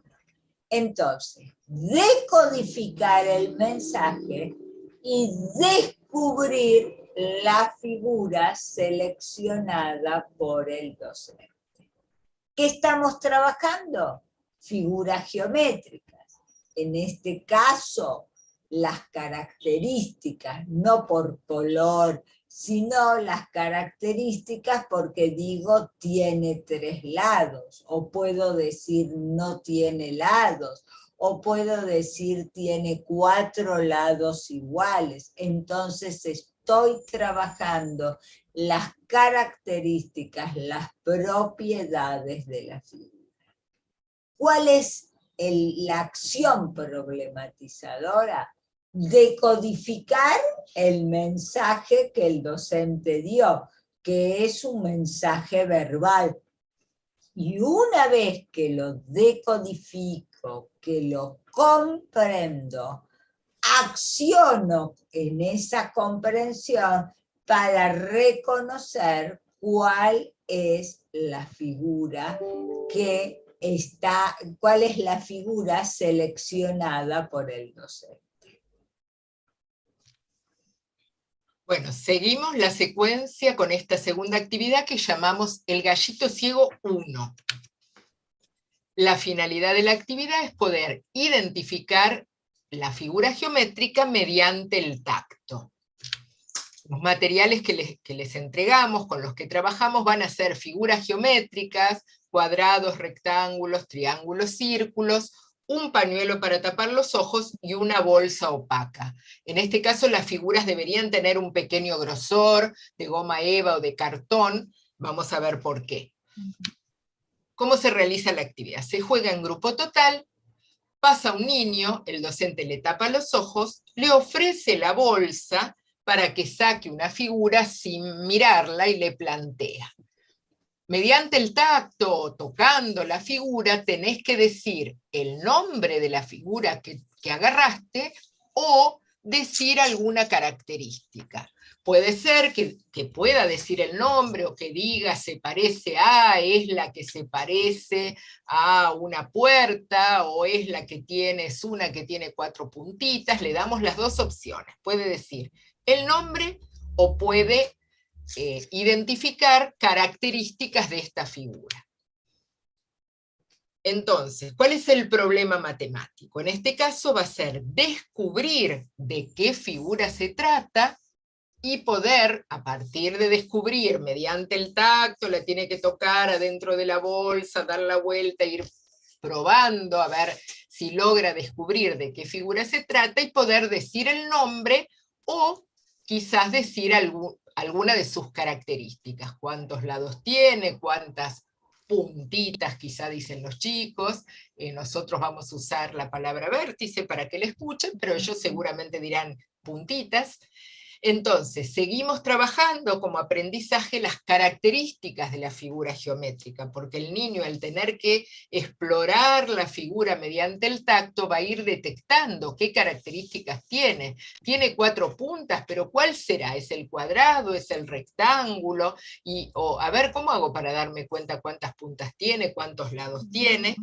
Entonces, decodificar el mensaje y descubrir la figura seleccionada por el docente. ¿Qué estamos trabajando? Figuras geométricas. En este caso, las características, no por color, sino las características porque digo tiene 3 lados, o puedo decir no tiene lados, o puedo decir tiene 4 lados iguales. Entonces estoy trabajando las características, las propiedades de la figura. ¿Cuál es la acción problematizadora? Decodificar el mensaje que el docente dio, que es un mensaje verbal. Y una vez que lo decodifico, que lo comprendo, acciono en esa comprensión para reconocer cuál es la figura que está, cuál es la figura seleccionada por el docente. Bueno, seguimos la secuencia con esta segunda actividad que llamamos el gallito ciego 1. La finalidad de la actividad es poder identificar la figura geométrica mediante el tacto. Los materiales que les entregamos, con los que trabajamos, van a ser figuras geométricas, cuadrados, rectángulos, triángulos, círculos, un pañuelo para tapar los ojos y una bolsa opaca. En este caso las figuras deberían tener un pequeño grosor de goma eva o de cartón. Vamos a ver por qué. ¿Cómo se realiza la actividad? Se juega en grupo total, pasa un niño, el docente le tapa los ojos, le ofrece la bolsa para que saque una figura sin mirarla y le plantea. Mediante el tacto, tocando la figura, tenés que decir el nombre de la figura que agarraste o decir alguna característica. Puede ser que pueda decir el nombre o que diga se parece a, es la que se parece a una puerta o es la que es una que tiene 4 puntitas. Le damos las dos opciones. Puede decir el nombre o puede identificar características de esta figura. Entonces, ¿cuál es el problema matemático? En este caso va a ser descubrir de qué figura se trata y poder, a partir de descubrir, mediante el tacto, la tiene que tocar adentro de la bolsa, dar la vuelta, ir probando, a ver si logra descubrir de qué figura se trata y poder decir el nombre o quizás decir alguna de sus características, cuántos lados tiene, cuántas puntitas, quizá dicen los chicos. Nosotros vamos a usar la palabra vértice para que la escuchen, pero ellos seguramente dirán puntitas. Entonces, seguimos trabajando como aprendizaje las características de la figura geométrica, porque el niño, al tener que explorar la figura mediante el tacto, va a ir detectando qué características tiene. Tiene 4 puntas, pero ¿cuál será? ¿Es el cuadrado? ¿Es el rectángulo? O a ver, ¿cómo hago para darme cuenta cuántas puntas tiene, cuántos lados tiene?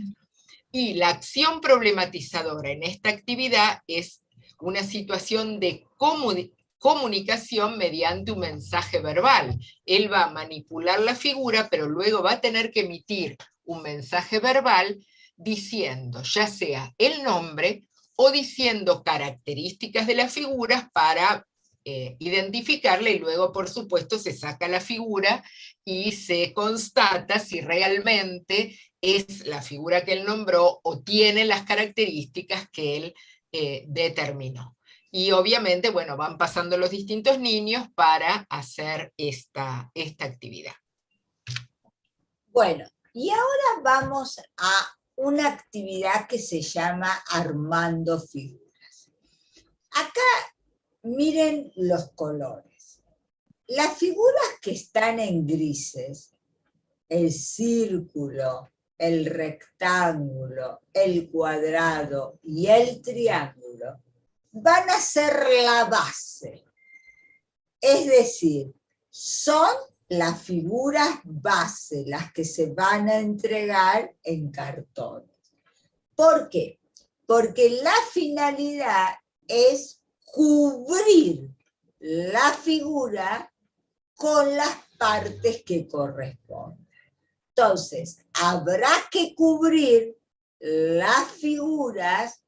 Y la acción problematizadora en esta actividad es una situación de comunicación mediante un mensaje verbal. Él va a manipular la figura, pero luego va a tener que emitir un mensaje verbal diciendo ya sea el nombre o diciendo características de las figuras para identificarla, y luego por supuesto se saca la figura y se constata si realmente es la figura que él nombró o tiene las características que él determinó. Y obviamente, bueno, van pasando los distintos niños para hacer esta actividad. Bueno, y ahora vamos a una actividad que se llama armando figuras. Acá miren los colores. Las figuras que están en grises, el círculo, el rectángulo, el cuadrado y el triángulo, van a ser la base. Es decir, son las figuras base, las que se van a entregar en cartón. ¿Por qué? Porque la finalidad es cubrir la figura con las partes que corresponden. Entonces, habrá que cubrir las figuras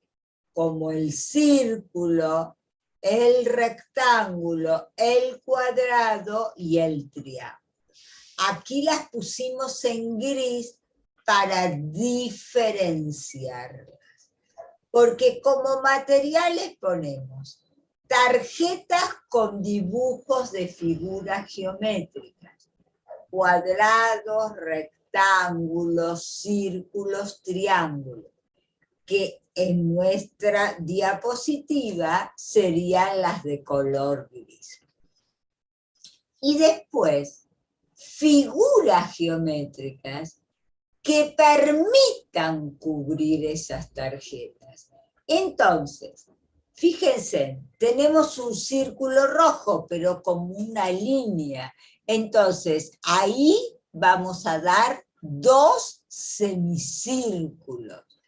como el círculo, el rectángulo, el cuadrado y el triángulo. Aquí las pusimos en gris para diferenciarlas. Porque como materiales ponemos tarjetas con dibujos de figuras geométricas, cuadrados, rectángulos, círculos, triángulos, que en nuestra diapositiva serían las de color gris. Y después, figuras geométricas que permitan cubrir esas tarjetas. Entonces, fíjense, tenemos un círculo rojo, pero como una línea. Entonces, ahí vamos a dar 2 semicírculos.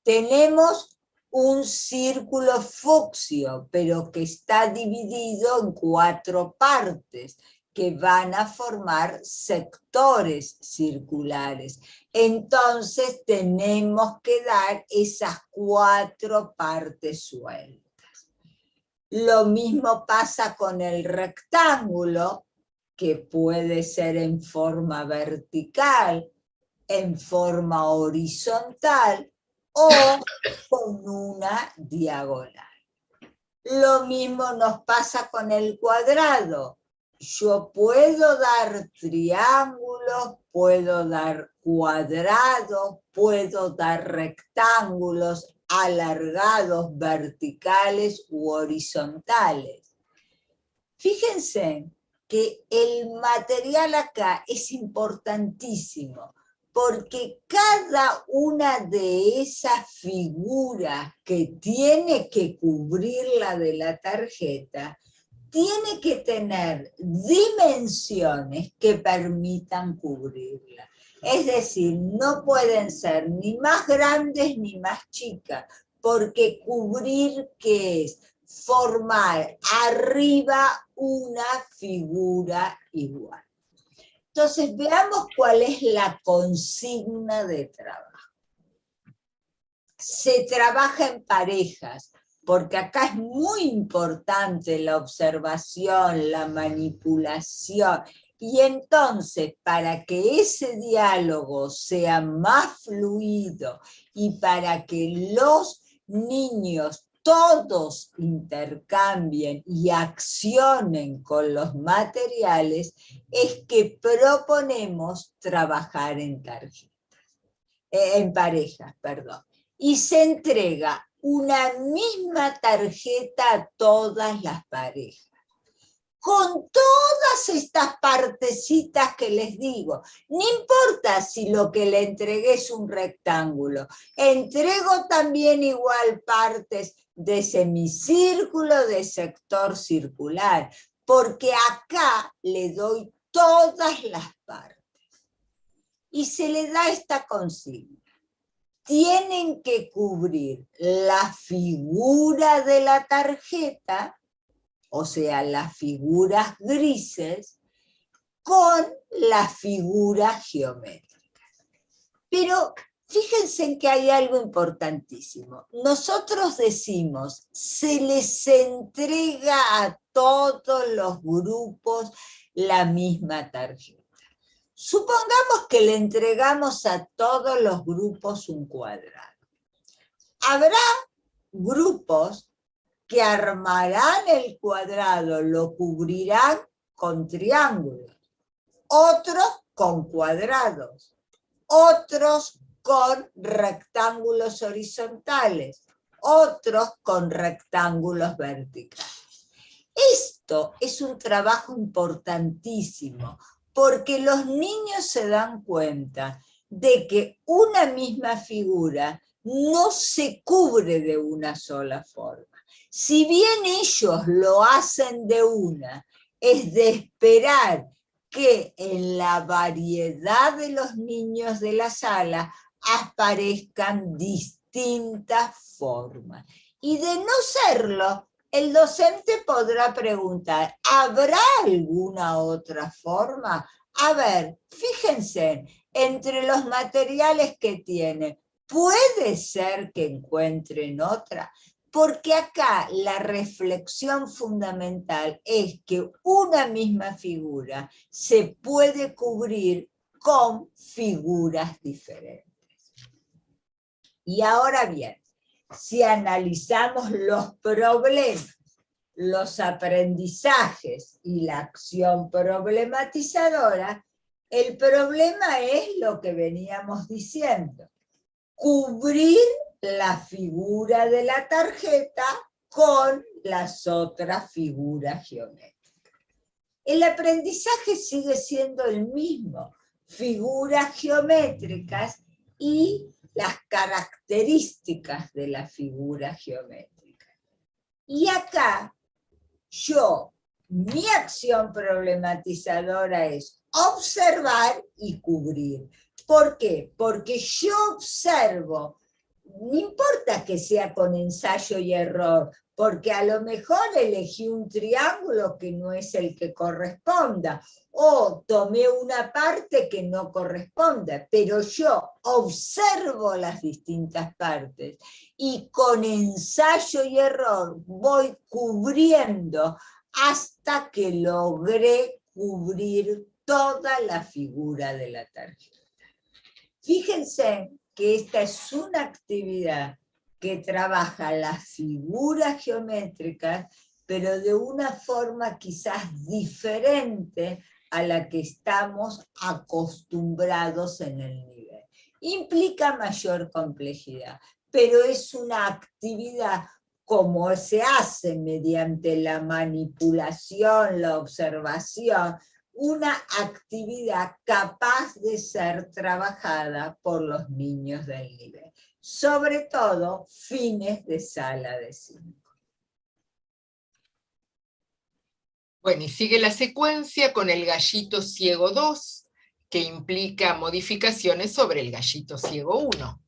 Tenemos un círculo fucsia, pero que está dividido en 4 partes, que van a formar sectores circulares. Entonces tenemos que dar esas 4 partes sueltas. Lo mismo pasa con el rectángulo, que puede ser en forma vertical, en forma horizontal o con una diagonal. Lo mismo nos pasa con el cuadrado. Yo puedo dar triángulos, puedo dar cuadrados, puedo dar rectángulos alargados, verticales u horizontales. Fíjense que el material acá es importantísimo, porque cada una de esas figuras que tiene que cubrirla de la tarjeta tiene que tener dimensiones que permitan cubrirla. Es decir, no pueden ser ni más grandes ni más chicas, porque cubrir, ¿qué es? Formar arriba una figura igual. Entonces, veamos cuál es la consigna de trabajo. Se trabaja en parejas, porque acá es muy importante la observación, la manipulación, y entonces para que ese diálogo sea más fluido y para que los niños todos intercambien y accionen con los materiales, es que proponemos trabajar en parejas, perdón. Y se entrega una misma tarjeta a todas las parejas, con todas estas partecitas que les digo. No importa si lo que le entregué es un rectángulo, entrego también igual partes de semicírculo, de sector circular, porque acá le doy todas las partes. Y se le da esta consigna. Tienen que cubrir la figura de la tarjeta, o sea, las figuras grises, con las figuras geométricas. Pero fíjense en que hay algo importantísimo. Nosotros decimos, se les entrega a todos los grupos la misma tarjeta. Supongamos que le entregamos a todos los grupos un cuadrado. Habrá grupos que armarán el cuadrado, lo cubrirán con triángulos, otros con cuadrados, otros con rectángulos horizontales, otros con rectángulos verticales. Esto es un trabajo importantísimo, porque los niños se dan cuenta de que una misma figura no se cubre de una sola forma. Si bien ellos lo hacen de una, es de esperar que en la variedad de los niños de la sala aparezcan distintas formas. Y de no serlo, el docente podrá preguntar, ¿habrá alguna otra forma? A ver, fíjense, entre los materiales que tiene, ¿puede ser que encuentren otra? Porque acá la reflexión fundamental es que una misma figura se puede cubrir con figuras diferentes. Y ahora bien, si analizamos los problemas, los aprendizajes y la acción problematizadora, el problema es lo que veníamos diciendo: cubrir la figura de la tarjeta con las otras figuras geométricas. El aprendizaje sigue siendo el mismo, figuras geométricas y las características de las figuras geométricas. Y acá mi acción problematizadora es observar y cubrir. ¿Por qué? Porque yo observo, no importa que sea con ensayo y error, porque a lo mejor elegí un triángulo que no es el que corresponda, o tomé una parte que no corresponde, pero yo observo las distintas partes y con ensayo y error voy cubriendo hasta que logré cubrir toda la figura de la tarjeta. Fíjense que esta es una actividad que trabaja las figuras geométricas, pero de una forma quizás diferente a la que estamos acostumbrados en el nivel. Implica mayor complejidad, pero es una actividad como se hace mediante la manipulación, la observación, una actividad capaz de ser trabajada por los niños del nivel, sobre todo fines de sala de 5. Bueno, y sigue la secuencia con el gallito ciego 2, que implica modificaciones sobre el gallito ciego 1.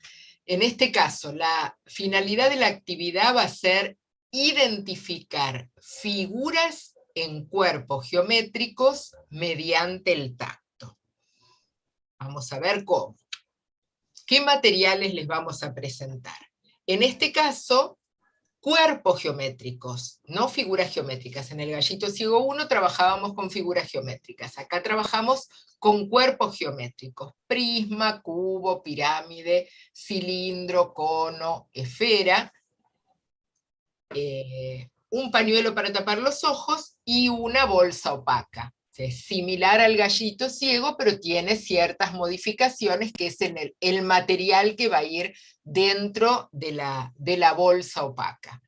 En este caso, la finalidad de la actividad va a ser identificar figuras en cuerpos geométricos mediante el tacto. Vamos a ver cómo. ¿Qué materiales les vamos a presentar? En este caso, cuerpos geométricos, no figuras geométricas. En el gallito ciego 1 trabajábamos con figuras geométricas. Acá trabajamos con cuerpos geométricos. Prisma, cubo, pirámide, cilindro, cono, esfera. Un pañuelo para tapar los ojos y una bolsa opaca. Es similar al gallito ciego, pero tiene ciertas modificaciones, que es el material que va a ir dentro de la bolsa opaca.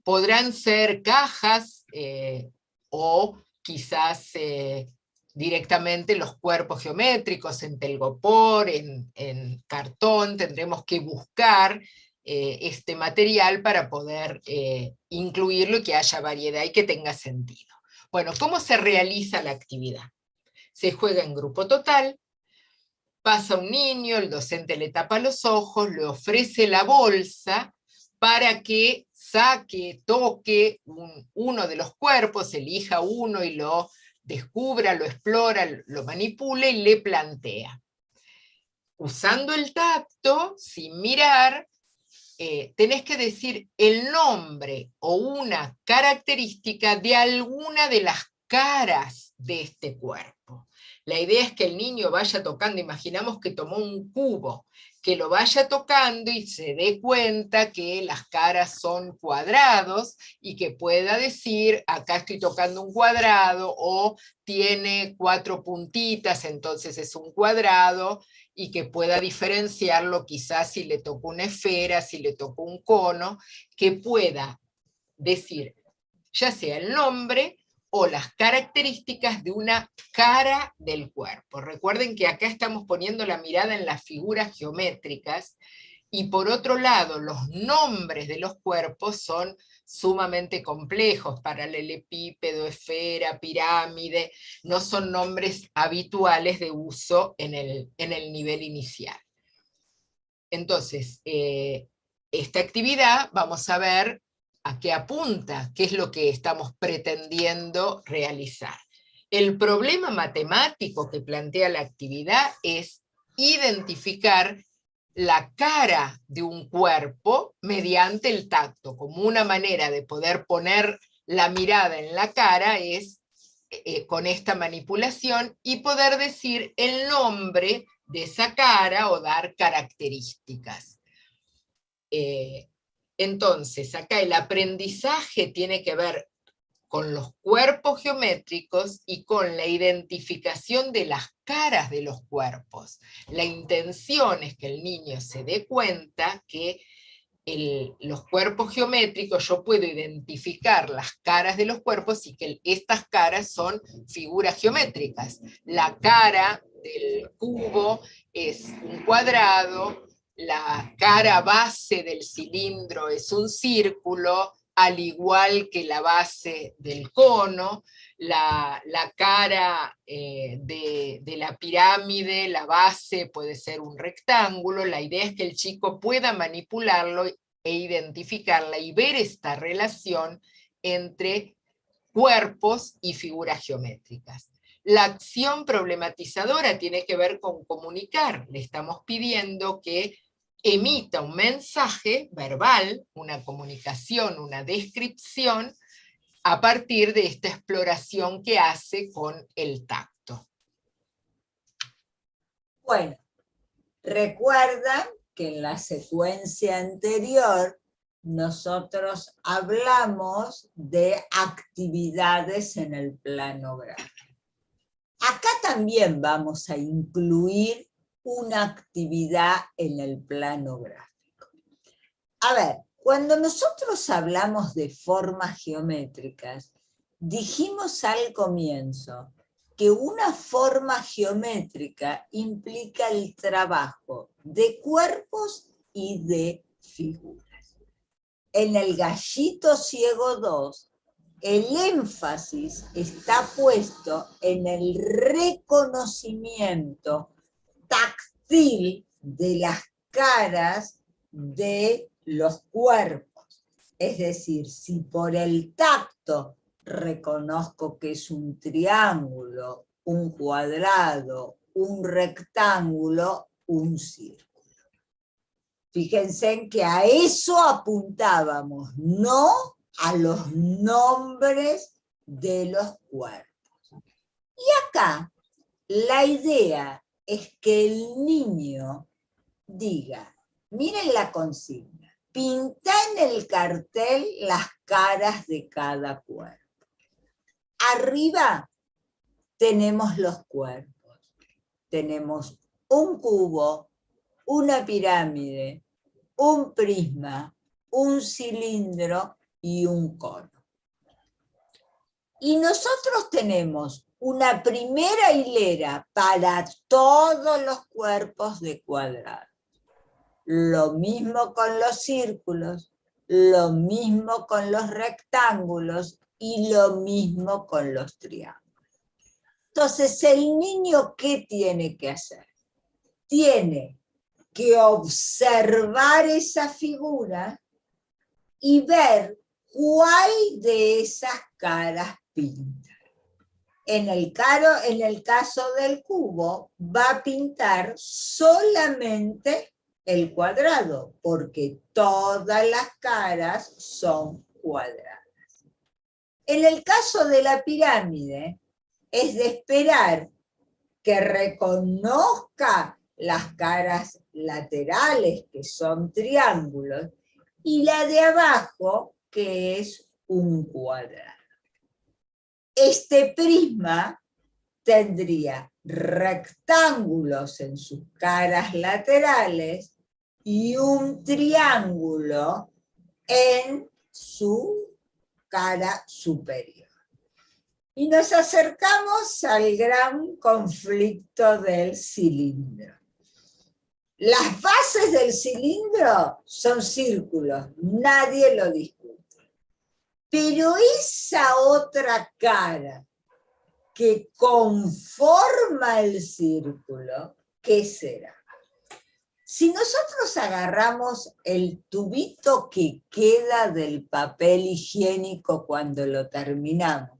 Podrán ser cajas o quizás directamente los cuerpos geométricos en telgopor, en cartón. Tendremos que buscar este material para poder incluirlo y que haya variedad y que tenga sentido. Bueno, ¿cómo se realiza la actividad? Se juega en grupo total, pasa un niño, el docente le tapa los ojos, le ofrece la bolsa para que saque, toque uno de los cuerpos, elija uno y lo descubra, lo explora, lo manipule y le plantea. Usando el tacto, sin mirar, tenés que decir el nombre o una característica de alguna de las caras de este cuerpo. La idea es que el niño vaya tocando, imaginamos que tomó un cubo, que lo vaya tocando y se dé cuenta que las caras son cuadrados y que pueda decir, acá estoy tocando un cuadrado, o tiene 4 puntitas, entonces es un cuadrado, y que pueda diferenciarlo quizás si le tocó una esfera, si le tocó un cono, que pueda decir ya sea el nombre o las características de una cara del cuerpo. Recuerden que acá estamos poniendo la mirada en las figuras geométricas, y por otro lado, los nombres de los cuerpos son sumamente complejos: paralelepípedo, esfera, pirámide, no son nombres habituales de uso en el nivel inicial. Entonces, esta actividad vamos a ver a qué apunta, qué es lo que estamos pretendiendo realizar. El problema matemático que plantea la actividad es identificar la cara de un cuerpo mediante el tacto. Como una manera de poder poner la mirada en la cara es con esta manipulación, y poder decir el nombre de esa cara o dar características. Entonces, acá el aprendizaje tiene que ver con los cuerpos geométricos y con la identificación de las caras de los cuerpos. La intención es que el niño se dé cuenta que los cuerpos geométricos, yo puedo identificar las caras de los cuerpos y que estas caras son figuras geométricas. La cara del cubo es un cuadrado, la cara base del cilindro es un círculo, al igual que la base del cono. La cara de la pirámide, la base puede ser un rectángulo. La idea es que el chico pueda manipularlo e identificarla y ver esta relación entre cuerpos y figuras geométricas. La acción problematizadora tiene que ver con comunicar. Le estamos pidiendo que emita un mensaje verbal, una comunicación, una descripción, a partir de esta exploración que hace con el tacto. Bueno, recuerdan que en la secuencia anterior nosotros hablamos de actividades en el plano gráfico. Acá también vamos a incluir una actividad en el plano gráfico. A ver, cuando nosotros hablamos de formas geométricas, dijimos al comienzo que una forma geométrica implica el trabajo de cuerpos y de figuras. En el Gallito Ciego 2, el énfasis está puesto en el reconocimiento táctil de las caras de los cuerpos. Es decir, si por el tacto reconozco que es un triángulo, un cuadrado, un rectángulo, un círculo. Fíjense en que a eso apuntábamos, no a los nombres de los cuerpos. Y acá la idea es que el niño diga, miren la consigna, pinta en el cartel las caras de cada cuerpo. Arriba tenemos los cuerpos. Tenemos un cubo, una pirámide, un prisma, un cilindro y un cono. Y nosotros tenemos una primera hilera para todos los cuerpos de cuadrado. Lo mismo con los círculos, lo mismo con los rectángulos y lo mismo con los triángulos. Entonces, ¿el niño qué tiene que hacer? Tiene que observar esa figura y ver cuál de esas caras pinta. En el caso del cubo, va a pintar solamente el cuadrado, porque todas las caras son cuadradas. En el caso de la pirámide, es de esperar que reconozca las caras laterales, que son triángulos, y la de abajo, que es un cuadrado. Este prisma tendría rectángulos en sus caras laterales y un triángulo en su cara superior. Y nos acercamos al gran conflicto del cilindro. Las bases del cilindro son círculos, nadie lo discute. Pero esa otra cara que conforma el círculo, ¿qué será? Si nosotros agarramos el tubito que queda del papel higiénico cuando lo terminamos,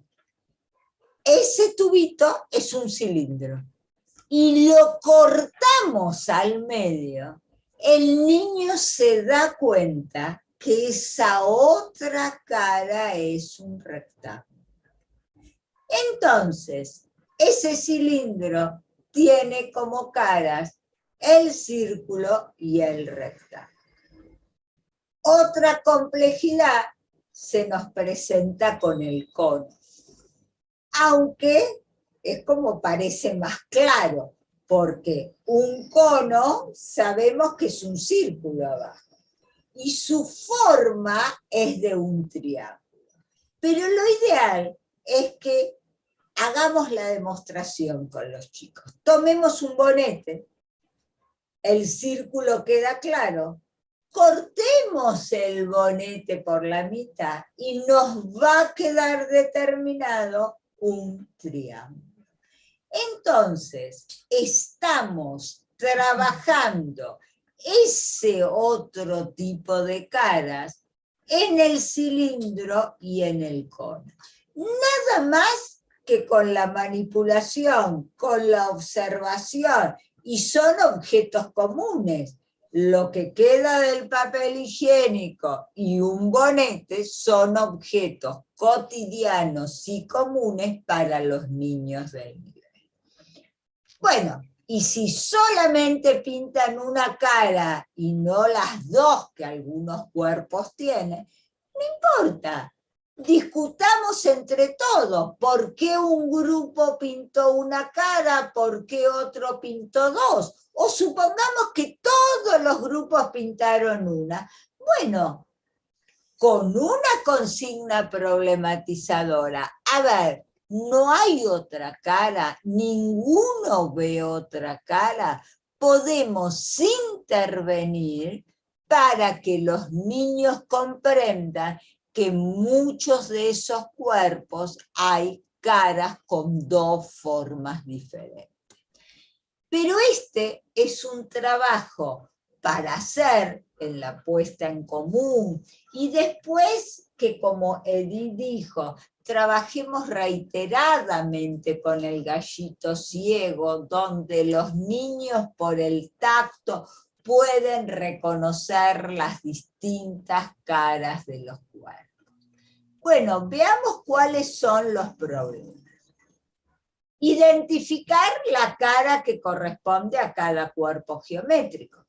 ese tubito es un cilindro y lo cortamos al medio, el niño se da cuenta que esa otra cara es un rectángulo. Entonces, ese cilindro tiene como caras el círculo y el rectángulo. Otra complejidad se nos presenta con el cono, aunque es como parece más claro, porque un cono sabemos que es un círculo abajo y su forma es de un triángulo. Pero lo ideal es que hagamos la demostración con los chicos. Tomemos un bonete, el círculo queda claro, cortemos el bonete por la mitad y nos va a quedar determinado un triángulo. Entonces, estamos trabajando ese otro tipo de caras en el cilindro y en el cono. Nada más que con la manipulación, con la observación, y son objetos comunes. Lo que queda del papel higiénico y un bonete son objetos cotidianos y comunes para los niños del nivel. Bueno, y si solamente pintan una cara y no las dos que algunos cuerpos tienen, no importa. Discutamos entre todos por qué un grupo pintó una cara, por qué otro pintó dos. O supongamos que todos los grupos pintaron una. Bueno, con una consigna problematizadora. A ver, no hay otra cara, ninguno ve otra cara. Podemos intervenir para que los niños comprendan que en muchos de esos cuerpos hay caras con dos formas diferentes. Pero este es un trabajo para hacer en la puesta en común y después que, como Edith dijo, trabajemos reiteradamente con el gallito ciego, donde los niños por el tacto pueden reconocer las distintas caras de los cuerpos. Bueno, veamos cuáles son los problemas. Identificar la cara que corresponde a cada cuerpo geométrico.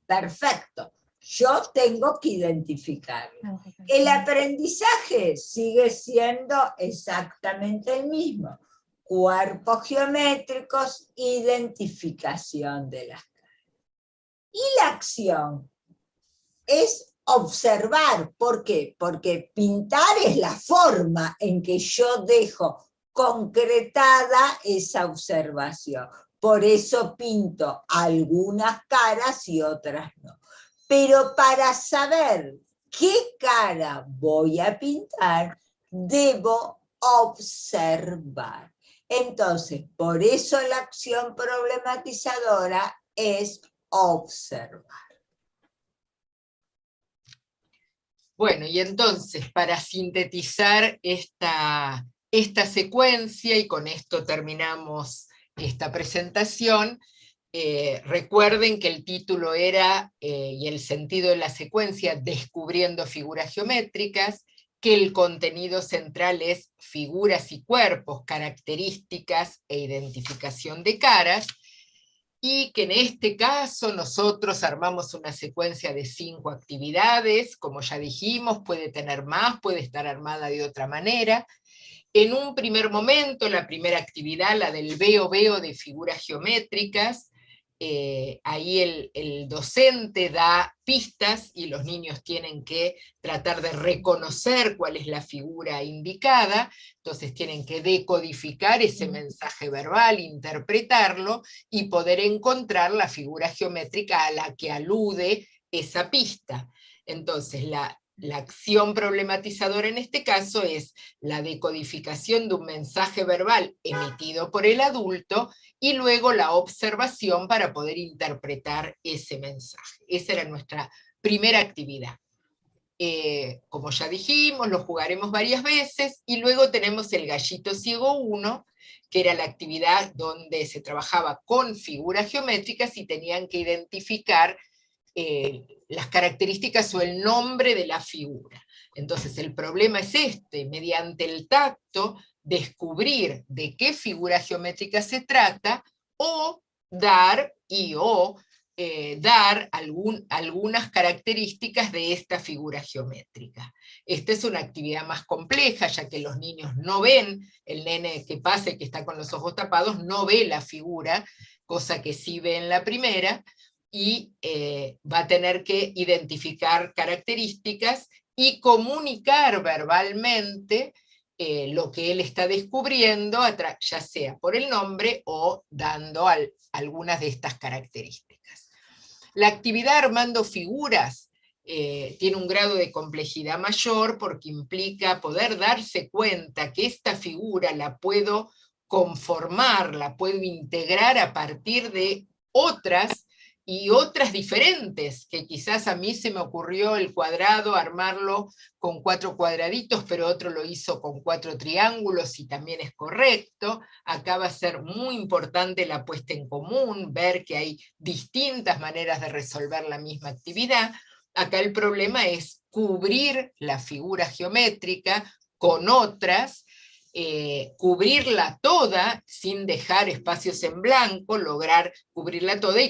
Perfecto, yo tengo que identificarlo. El aprendizaje sigue siendo exactamente el mismo. Cuerpos geométricos, identificación de las caras. Y la acción es observar. ¿Por qué? Porque pintar es la forma en que yo dejo concretada esa observación. Por eso pinto algunas caras y otras no. Pero para saber qué cara voy a pintar, debo observar. Entonces, por eso la acción problematizadora es observar. Bueno, y entonces, para sintetizar esta secuencia, y con esto terminamos esta presentación, recuerden que el título era, y el sentido de la secuencia, Descubriendo figuras geométricas, que el contenido central es figuras y cuerpos, características e identificación de caras, y que en este caso nosotros armamos una secuencia de 5 actividades, como ya dijimos, puede tener más, puede estar armada de otra manera. En un primer momento, la primera actividad, la del veo de figuras geométricas, ahí el docente da pistas y los niños tienen que tratar de reconocer cuál es la figura indicada, entonces tienen que decodificar ese mensaje verbal, interpretarlo y poder encontrar la figura geométrica a la que alude esa pista. Entonces la acción problematizadora en este caso es la decodificación de un mensaje verbal emitido por el adulto y luego la observación para poder interpretar ese mensaje. Esa era nuestra primera actividad. Como ya dijimos, lo jugaremos varias veces y luego tenemos el Gallito Ciego 1, que era la actividad donde se trabajaba con figuras geométricas y tenían que identificar las características o el nombre de la figura. Entonces el problema es mediante el tacto, descubrir de qué figura geométrica se trata, o dar algunas características de esta figura geométrica. Esta es una actividad más compleja, ya que los niños no ven, el nene que pase, que está con los ojos tapados, no ve la figura, cosa que sí ve en la primera, y va a tener que identificar características y comunicar verbalmente lo que él está descubriendo, ya sea por el nombre o dando algunas de estas características. La actividad armando figuras tiene un grado de complejidad mayor porque implica poder darse cuenta que esta figura la puedo conformar, la puedo integrar a partir de otras y otras diferentes, que quizás a mí se me ocurrió el cuadrado armarlo con 4 cuadraditos, pero otro lo hizo con 4 triángulos y también es correcto. Acá va a ser muy importante la puesta en común, ver que hay distintas maneras de resolver la misma actividad. Acá el problema es cubrir la figura geométrica con otras, cubrirla toda sin dejar espacios en blanco, lograr cubrirla toda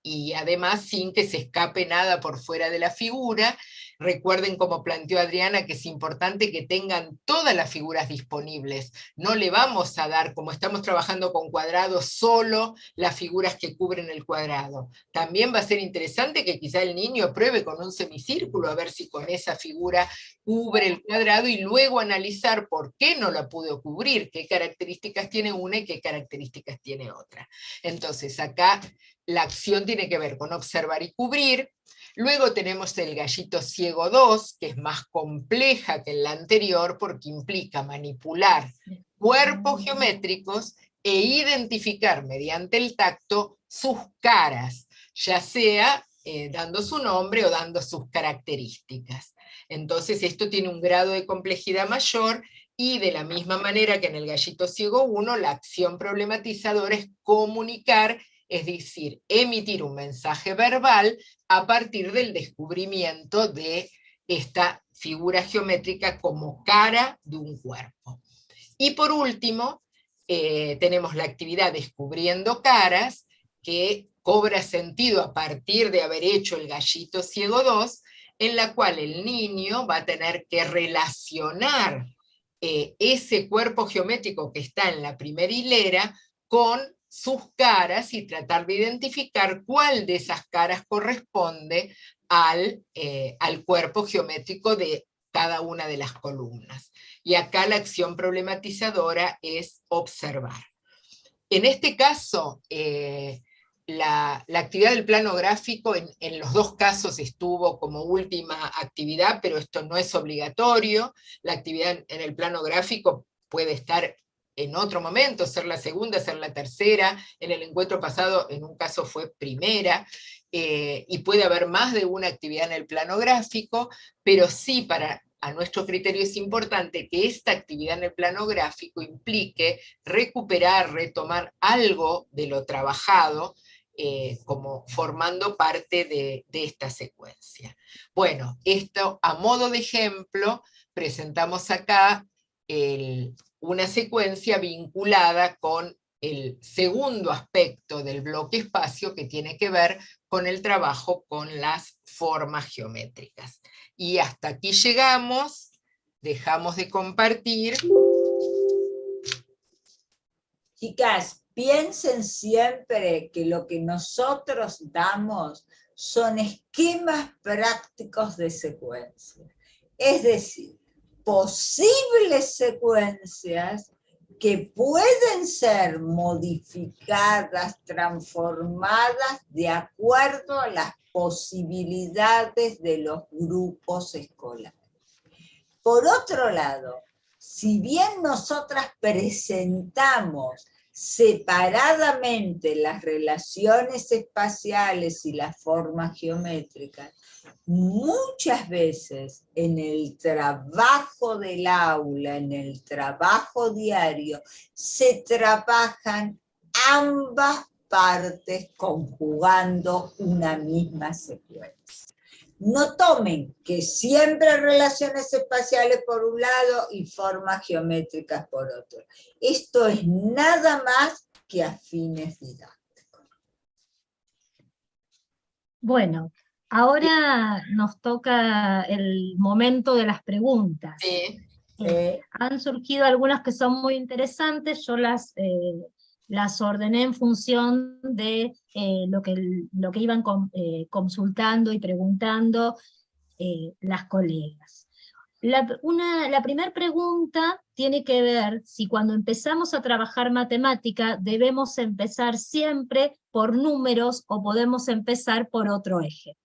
y además sin que se escape nada por fuera de la figura. Recuerden, como planteó Adriana, que es importante que tengan todas las figuras disponibles. No le vamos a dar, como estamos trabajando con cuadrados, solo las figuras que cubren el cuadrado. También va a ser interesante que quizá el niño pruebe con un semicírculo a ver si con esa figura cubre el cuadrado y luego analizar por qué no la pudo cubrir, qué características tiene una y qué características tiene otra. Entonces acá la acción tiene que ver con observar y cubrir. Luego tenemos el gallito ciego 2, que es más compleja que la anterior porque implica manipular cuerpos geométricos e identificar mediante el tacto sus caras, ya sea dando su nombre o dando sus características. Entonces esto tiene un grado de complejidad mayor y de la misma manera que en el gallito ciego 1, la acción problematizadora es comunicar, es decir, emitir un mensaje verbal a partir del descubrimiento de esta figura geométrica como cara de un cuerpo. Y por último, tenemos la actividad descubriendo caras, que cobra sentido a partir de haber hecho el gallito ciego 2, en la cual el niño va a tener que relacionar ese cuerpo geométrico que está en la primera hilera con sus caras y tratar de identificar cuál de esas caras corresponde al cuerpo geométrico de cada una de las columnas. Y acá la acción problematizadora es observar. En este caso, la actividad del plano gráfico en los dos casos estuvo como última actividad, pero esto no es obligatorio. La actividad en el plano gráfico puede estar en otro momento, ser la segunda, ser la tercera. En el encuentro pasado, en un caso fue primera, y puede haber más de una actividad en el plano gráfico, pero sí a nuestro criterio es importante que esta actividad en el plano gráfico implique recuperar, retomar algo de lo trabajado, como formando parte de esta secuencia. Bueno, esto a modo de ejemplo, presentamos acá una secuencia vinculada con el segundo aspecto del bloque espacio, que tiene que ver con el trabajo con las formas geométricas. Y hasta aquí llegamos, dejamos de compartir. Chicas, piensen siempre que lo que nosotros damos son esquemas prácticos de secuencia. Es decir, posibles secuencias que pueden ser modificadas, transformadas de acuerdo a las posibilidades de los grupos escolares. Por otro lado, si bien nosotras presentamos separadamente las relaciones espaciales y las formas geométricas, muchas veces en el trabajo del aula, en el trabajo diario, se trabajan ambas partes conjugando una misma secuencia. No tomen que siempre relaciones espaciales por un lado y formas geométricas por otro. Esto es nada más que a fines didácticos. Bueno, ahora nos toca el momento de las preguntas. Sí. Han surgido algunas que son muy interesantes, yo las ordené en función de lo que iban consultando y preguntando las colegas. La primera pregunta tiene que ver si cuando empezamos a trabajar matemática debemos empezar siempre por números o podemos empezar por otro eje.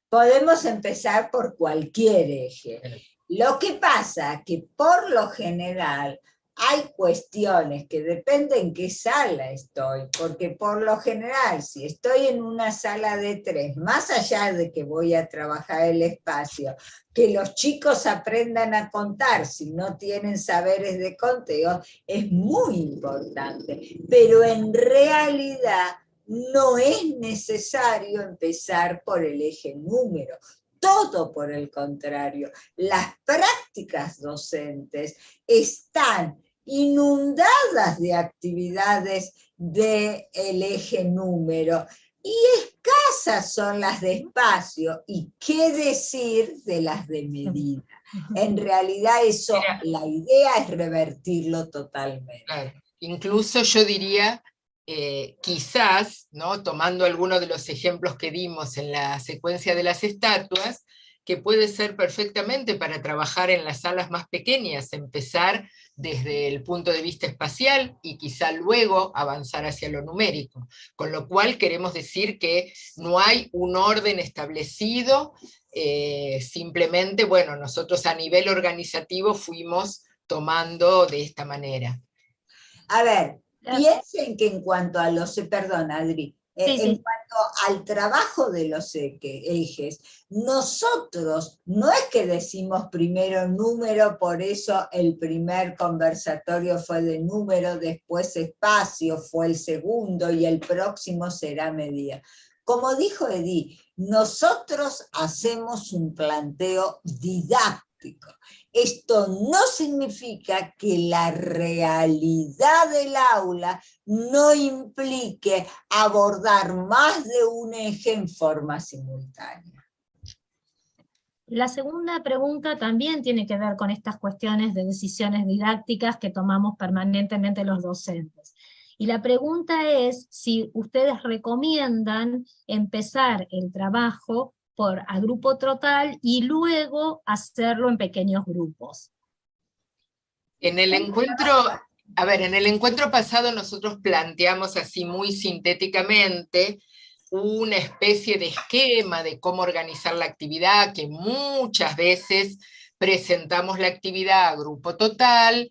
Podemos empezar por cualquier eje. Lo que pasa que por lo general hay cuestiones que dependen en qué sala estoy, porque por lo general si estoy en una sala de 3, más allá de que voy a trabajar el espacio, que los chicos aprendan a contar si no tienen saberes de conteo, es muy importante, pero en realidad no es necesario empezar por el eje número. Todo por el contrario, las prácticas docentes están inundadas de actividades del eje número y escasas son las de espacio y qué decir de las de medida. En realidad eso, la idea es revertirlo totalmente. Claro. Incluso yo diría, quizás, ¿no? Tomando algunos de los ejemplos que dimos en la secuencia de las estatuas, que puede ser perfectamente para trabajar en las salas más pequeñas, empezar desde el punto de vista espacial y quizá luego avanzar hacia lo numérico. Con lo cual queremos decir que no hay un orden establecido, simplemente, bueno, nosotros a nivel organizativo fuimos tomando de esta manera. A ver, piensen que en cuanto a los, perdón Adri, en cuanto al trabajo de los ejes, nosotros no es que decimos primero número, por eso el primer conversatorio fue de número, después espacio fue el segundo y el próximo será medida. Como dijo Edith, nosotros hacemos un planteo didáctico. Esto no significa que la realidad del aula no implique abordar más de un eje en forma simultánea. La segunda pregunta también tiene que ver con estas cuestiones de decisiones didácticas que tomamos permanentemente los docentes. Y la pregunta es si ustedes recomiendan empezar el trabajo a grupo total y luego hacerlo en pequeños grupos. En el encuentro pasado nosotros planteamos así muy sintéticamente una especie de esquema de cómo organizar la actividad, que muchas veces presentamos la actividad a grupo total,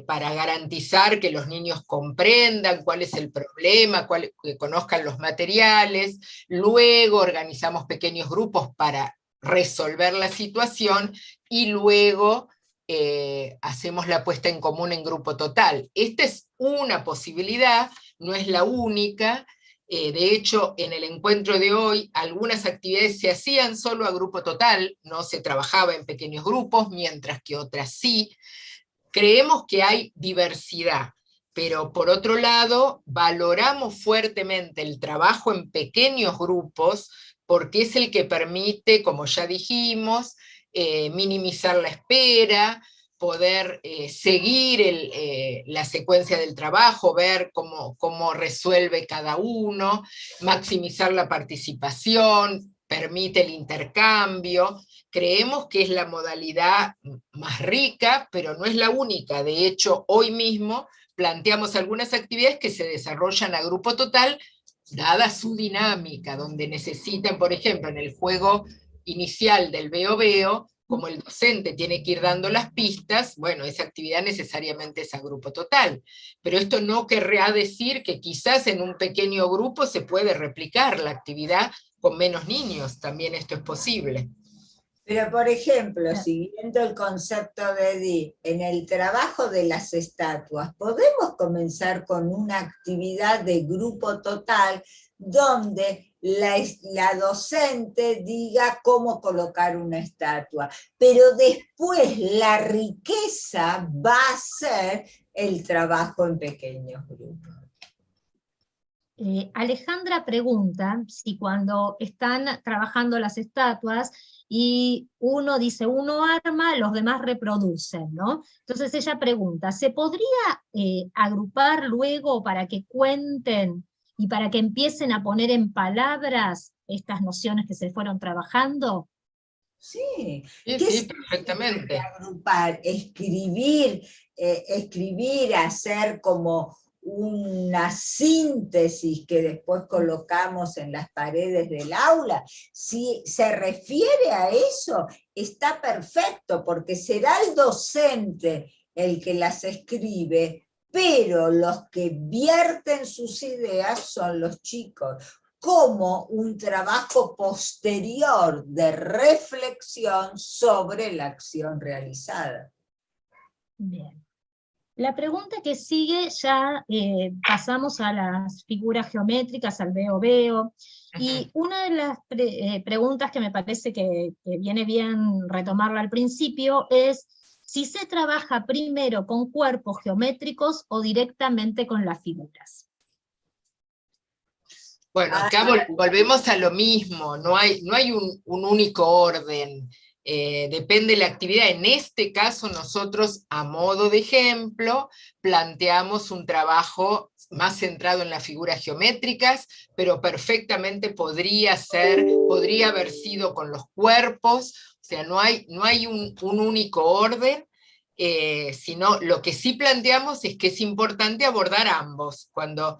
para garantizar que los niños comprendan cuál es el problema, que conozcan los materiales, luego organizamos pequeños grupos para resolver la situación, y luego hacemos la puesta en común en grupo total. Esta es una posibilidad, no es la única. De hecho, en el encuentro de hoy, algunas actividades se hacían solo a grupo total, no se trabajaba en pequeños grupos, mientras que otras sí. Creemos que hay diversidad, pero por otro lado, valoramos fuertemente el trabajo en pequeños grupos, porque es el que permite, como ya dijimos, minimizar la espera, poder seguir la secuencia del trabajo, ver cómo resuelve cada uno, maximizar la participación, permite el intercambio. Creemos que es la modalidad más rica, pero no es la única. De hecho, hoy mismo planteamos algunas actividades que se desarrollan a grupo total, dada su dinámica, donde necesitan, por ejemplo, en el juego inicial del veo-veo, como el docente tiene que ir dando las pistas, bueno, esa actividad necesariamente es a grupo total. Pero esto no querrá decir que quizás en un pequeño grupo se puede replicar la actividad con menos niños, también esto es posible. Pero, por ejemplo, siguiendo el concepto de Edith, en el trabajo de las estatuas, podemos comenzar con una actividad de grupo total donde la docente diga cómo colocar una estatua, pero después la riqueza va a ser el trabajo en pequeños grupos. Alejandra pregunta si cuando están trabajando las estatuas y uno dice uno arma, los demás reproducen, ¿no? Entonces ella pregunta, ¿se podría agrupar luego para que cuenten y para que empiecen a poner en palabras estas nociones que se fueron trabajando? Sí, Sí, ¿qué sí, significa perfectamente. agrupar? Escribir, hacer como una síntesis que después colocamos en las paredes del aula. Si se refiere a eso, está perfecto, porque será el docente el que las escribe, pero los que vierten sus ideas son los chicos, como un trabajo posterior de reflexión sobre la acción realizada. Bien. La pregunta que sigue, ya pasamos a las figuras geométricas, al veo-veo, y una de las preguntas que me parece que viene bien retomarla al principio es si se trabaja primero con cuerpos geométricos o directamente con las figuras. Bueno, acá volvemos a lo mismo, no hay un único orden, depende de la actividad. En este caso nosotros, a modo de ejemplo, planteamos un trabajo más centrado en las figuras geométricas, pero perfectamente podría haber sido con los cuerpos, o sea, no hay un único orden. Sino lo que sí planteamos es que es importante abordar ambos. Cuando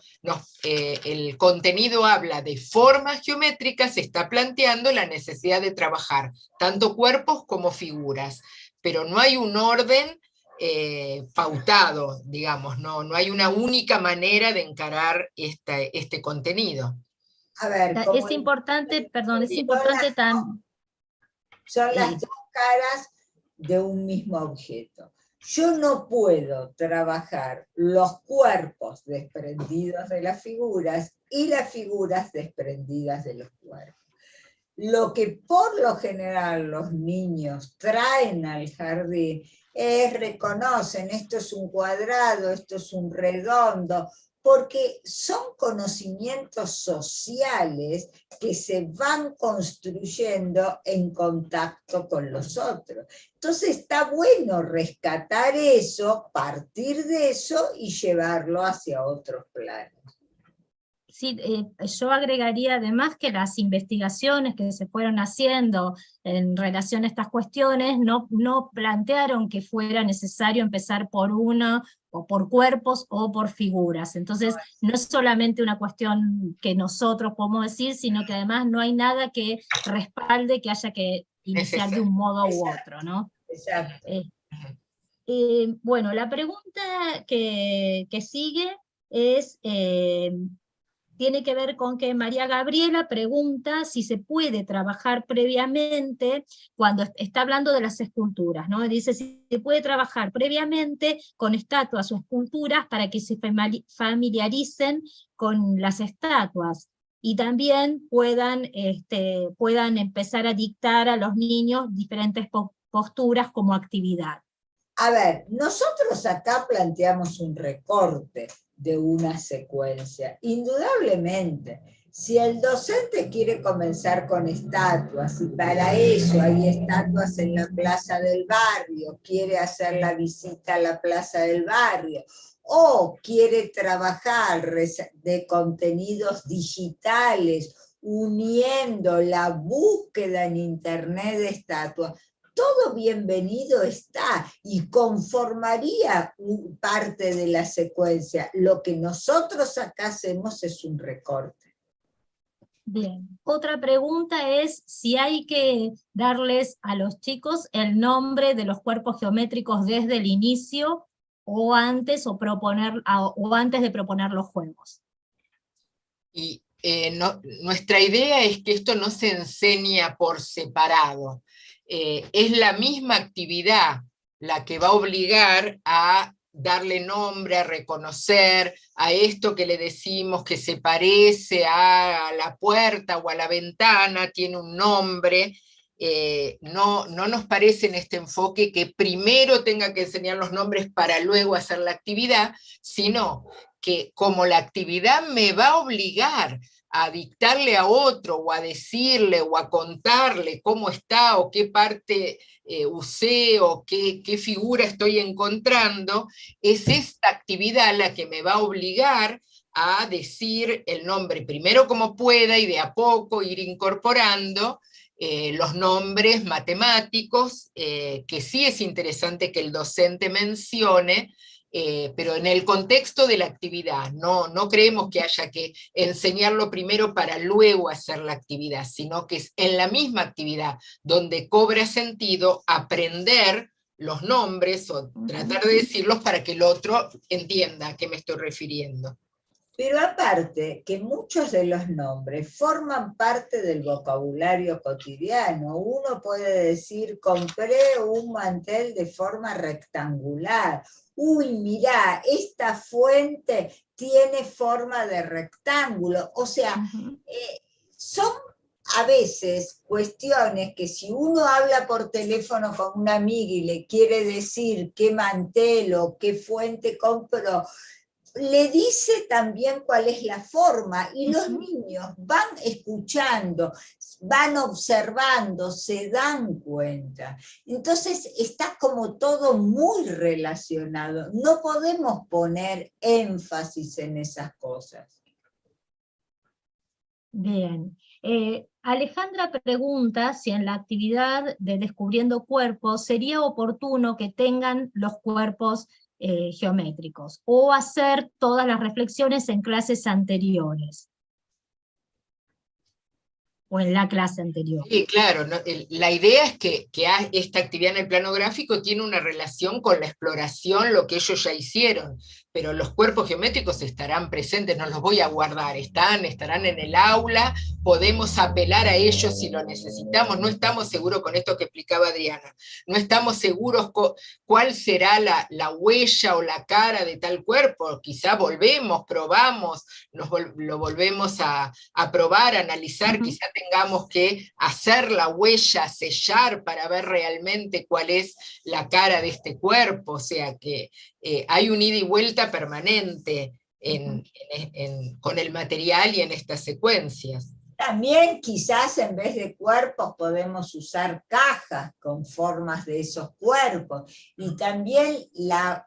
el contenido habla de formas geométricas, se está planteando la necesidad de trabajar tanto cuerpos como figuras, pero no hay un orden pautado, digamos, no hay una única manera de encarar este contenido. A ver, Es importante, perdón, es importante también... Son las dos caras de un mismo objeto. Yo no puedo trabajar los cuerpos desprendidos de las figuras y las figuras desprendidas de los cuerpos. Lo que por lo general los niños traen al jardín es, reconocen, esto es un cuadrado, esto es un redondo, porque son conocimientos sociales que se van construyendo en contacto con los otros. Entonces está bueno rescatar eso, partir de eso y llevarlo hacia otros planos. Sí, yo agregaría además que las investigaciones que se fueron haciendo en relación a estas cuestiones no plantearon que fuera necesario empezar por uno, o por cuerpos, o por figuras. Entonces, no es solamente una cuestión que nosotros podemos decir, sino que además no hay nada que respalde que haya que iniciar de un modo u otro, ¿no? Exacto. Bueno, la pregunta que sigue es... tiene que ver con que María Gabriela pregunta si se puede trabajar previamente, cuando está hablando de las esculturas, ¿no? Dice si se puede trabajar previamente con estatuas o esculturas para que se familiaricen con las estatuas, y también puedan empezar a dictar a los niños diferentes posturas como actividad. A ver, nosotros acá planteamos un recorte de una secuencia. Indudablemente, si el docente quiere comenzar con estatuas y para eso hay estatuas en la plaza del barrio, quiere hacer la visita a la plaza del barrio, o quiere trabajar de contenidos digitales, uniendo la búsqueda en internet de estatuas, todo bienvenido está y conformaría parte de la secuencia. Lo que nosotros acá hacemos es un recorte. Bien, otra pregunta es si hay que darles a los chicos el nombre de los cuerpos geométricos desde el inicio o antes de proponer los juegos. Y nuestra idea es que esto no se enseña por separado. Es la misma actividad la que va a obligar a darle nombre, a reconocer a esto que le decimos que se parece a la puerta o a la ventana, tiene un nombre. No nos parece en este enfoque que primero tenga que enseñar los nombres para luego hacer la actividad, sino que como la actividad me va a obligar a dictarle a otro, o a decirle, o a contarle cómo está, o qué parte usé, o qué figura estoy encontrando, es esta actividad la que me va a obligar a decir el nombre primero como pueda, y de a poco ir incorporando los nombres matemáticos, que sí es interesante que el docente mencione, pero en el contexto de la actividad. No creemos que haya que enseñarlo primero para luego hacer la actividad, sino que es en la misma actividad donde cobra sentido aprender los nombres o tratar de decirlos para que el otro entienda a qué me estoy refiriendo. Pero aparte, que muchos de los nombres forman parte del vocabulario cotidiano. Uno puede decir, compré un mantel de forma rectangular. Uy, mirá, esta fuente tiene forma de rectángulo. O sea, son a veces cuestiones que si uno habla por teléfono con una amiga y le quiere decir qué mantel o qué fuente compró, le dice también cuál es la forma, y los niños van escuchando, van observando, se dan cuenta. Entonces está como todo muy relacionado. No podemos poner énfasis en esas cosas. Bien. Alejandra pregunta si en la actividad de Descubriendo Cuerpos sería oportuno que tengan los cuerpos geométricos, o hacer todas las reflexiones en clases anteriores, o en la clase anterior. Sí, claro, la idea es que esta actividad en el plano gráfico tiene una relación con la exploración, lo que ellos ya hicieron, pero los cuerpos geométricos estarán presentes, no los voy a guardar, estarán en el aula, podemos apelar a ellos si lo necesitamos, no estamos seguros con esto que explicaba Adriana, no estamos seguros cuál será la huella o la cara de tal cuerpo, quizá volvemos, probamos, lo volvemos a probar, a analizar, quizá tengamos que hacer la huella, sellar para ver realmente cuál es la cara de este cuerpo, o sea que hay un ida y vuelta permanente con el material y en estas secuencias. También quizás en vez de cuerpos podemos usar cajas con formas de esos cuerpos. Y también la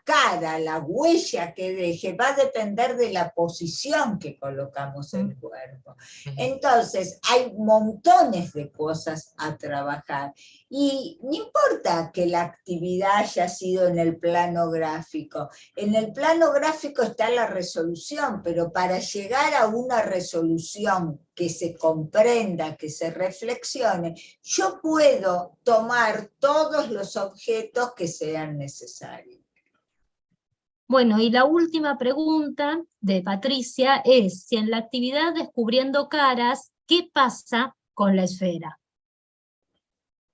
cara, la huella que deje, va a depender de la posición que colocamos el cuerpo. Entonces, hay montones de cosas a trabajar. Y no importa que la actividad haya sido en el plano gráfico. En el plano gráfico está la resolución, pero para llegar a una resolución que se comprenda, que se reflexione, yo puedo tomar todos los objetos que sean necesarios. Bueno, y la última pregunta de Patricia es si en la actividad Descubriendo Caras, ¿qué pasa con la esfera?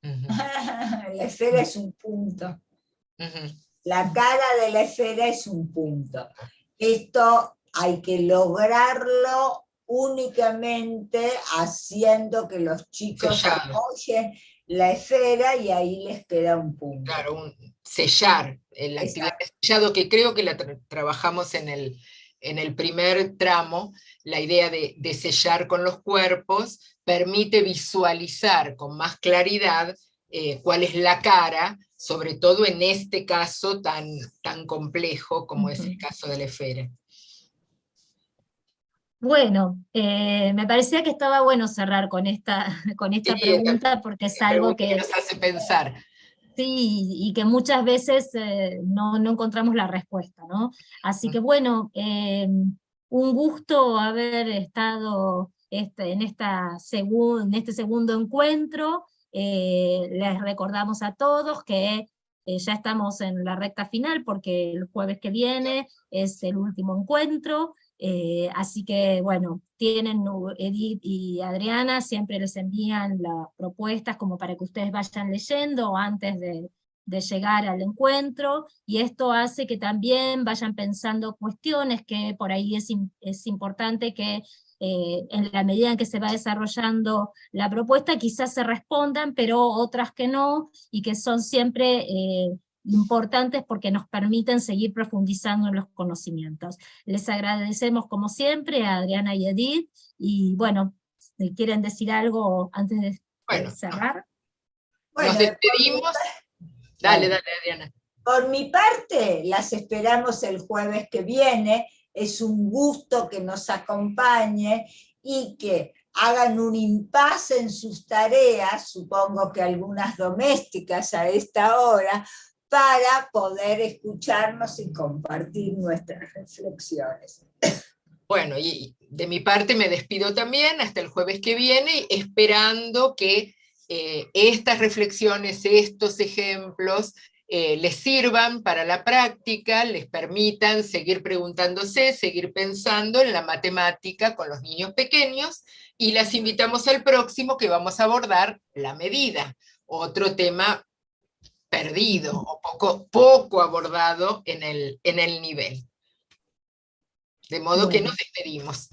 La esfera es un punto. La cara de la esfera es un punto. Esto hay que lograrlo únicamente haciendo que los chicos apoyen la esfera y ahí les queda un punto. Claro, sellar, la actividad de sellado, que creo que la trabajamos en el primer tramo, la idea de sellar con los cuerpos permite visualizar con más claridad cuál es la cara, sobre todo en este caso tan complejo como es el caso de la esfera. Bueno, me parecía que estaba bueno cerrar con esta pregunta, porque es algo que nos hace pensar. Sí, y que muchas veces no encontramos la respuesta, ¿no? Así que bueno, un gusto haber estado en este segundo encuentro. Les recordamos a todos que ya estamos en la recta final, porque el jueves que viene es el último encuentro. Así que bueno, tienen Edith y Adriana, siempre les envían las propuestas como para que ustedes vayan leyendo antes de llegar al encuentro, y esto hace que también vayan pensando cuestiones que por ahí es importante que en la medida en que se va desarrollando la propuesta quizás se respondan, pero otras que no, y que son siempre importantes porque nos permiten seguir profundizando en los conocimientos. Les agradecemos como siempre a Adriana y Edith, y bueno, si quieren decir algo antes de cerrar. Nos despedimos. Dale, Adriana. Por mi parte, las esperamos el jueves que viene. Es un gusto que nos acompañe y que hagan un impasse en sus tareas, supongo que algunas domésticas a esta hora, para poder escucharnos y compartir nuestras reflexiones. Bueno, y de mi parte me despido también hasta el jueves que viene, esperando que estas reflexiones, estos ejemplos, les sirvan para la práctica, les permitan seguir preguntándose, seguir pensando en la matemática con los niños pequeños, y las invitamos al próximo, que vamos a abordar la medida, otro tema perdido o poco abordado en el nivel. De modo que nos despedimos.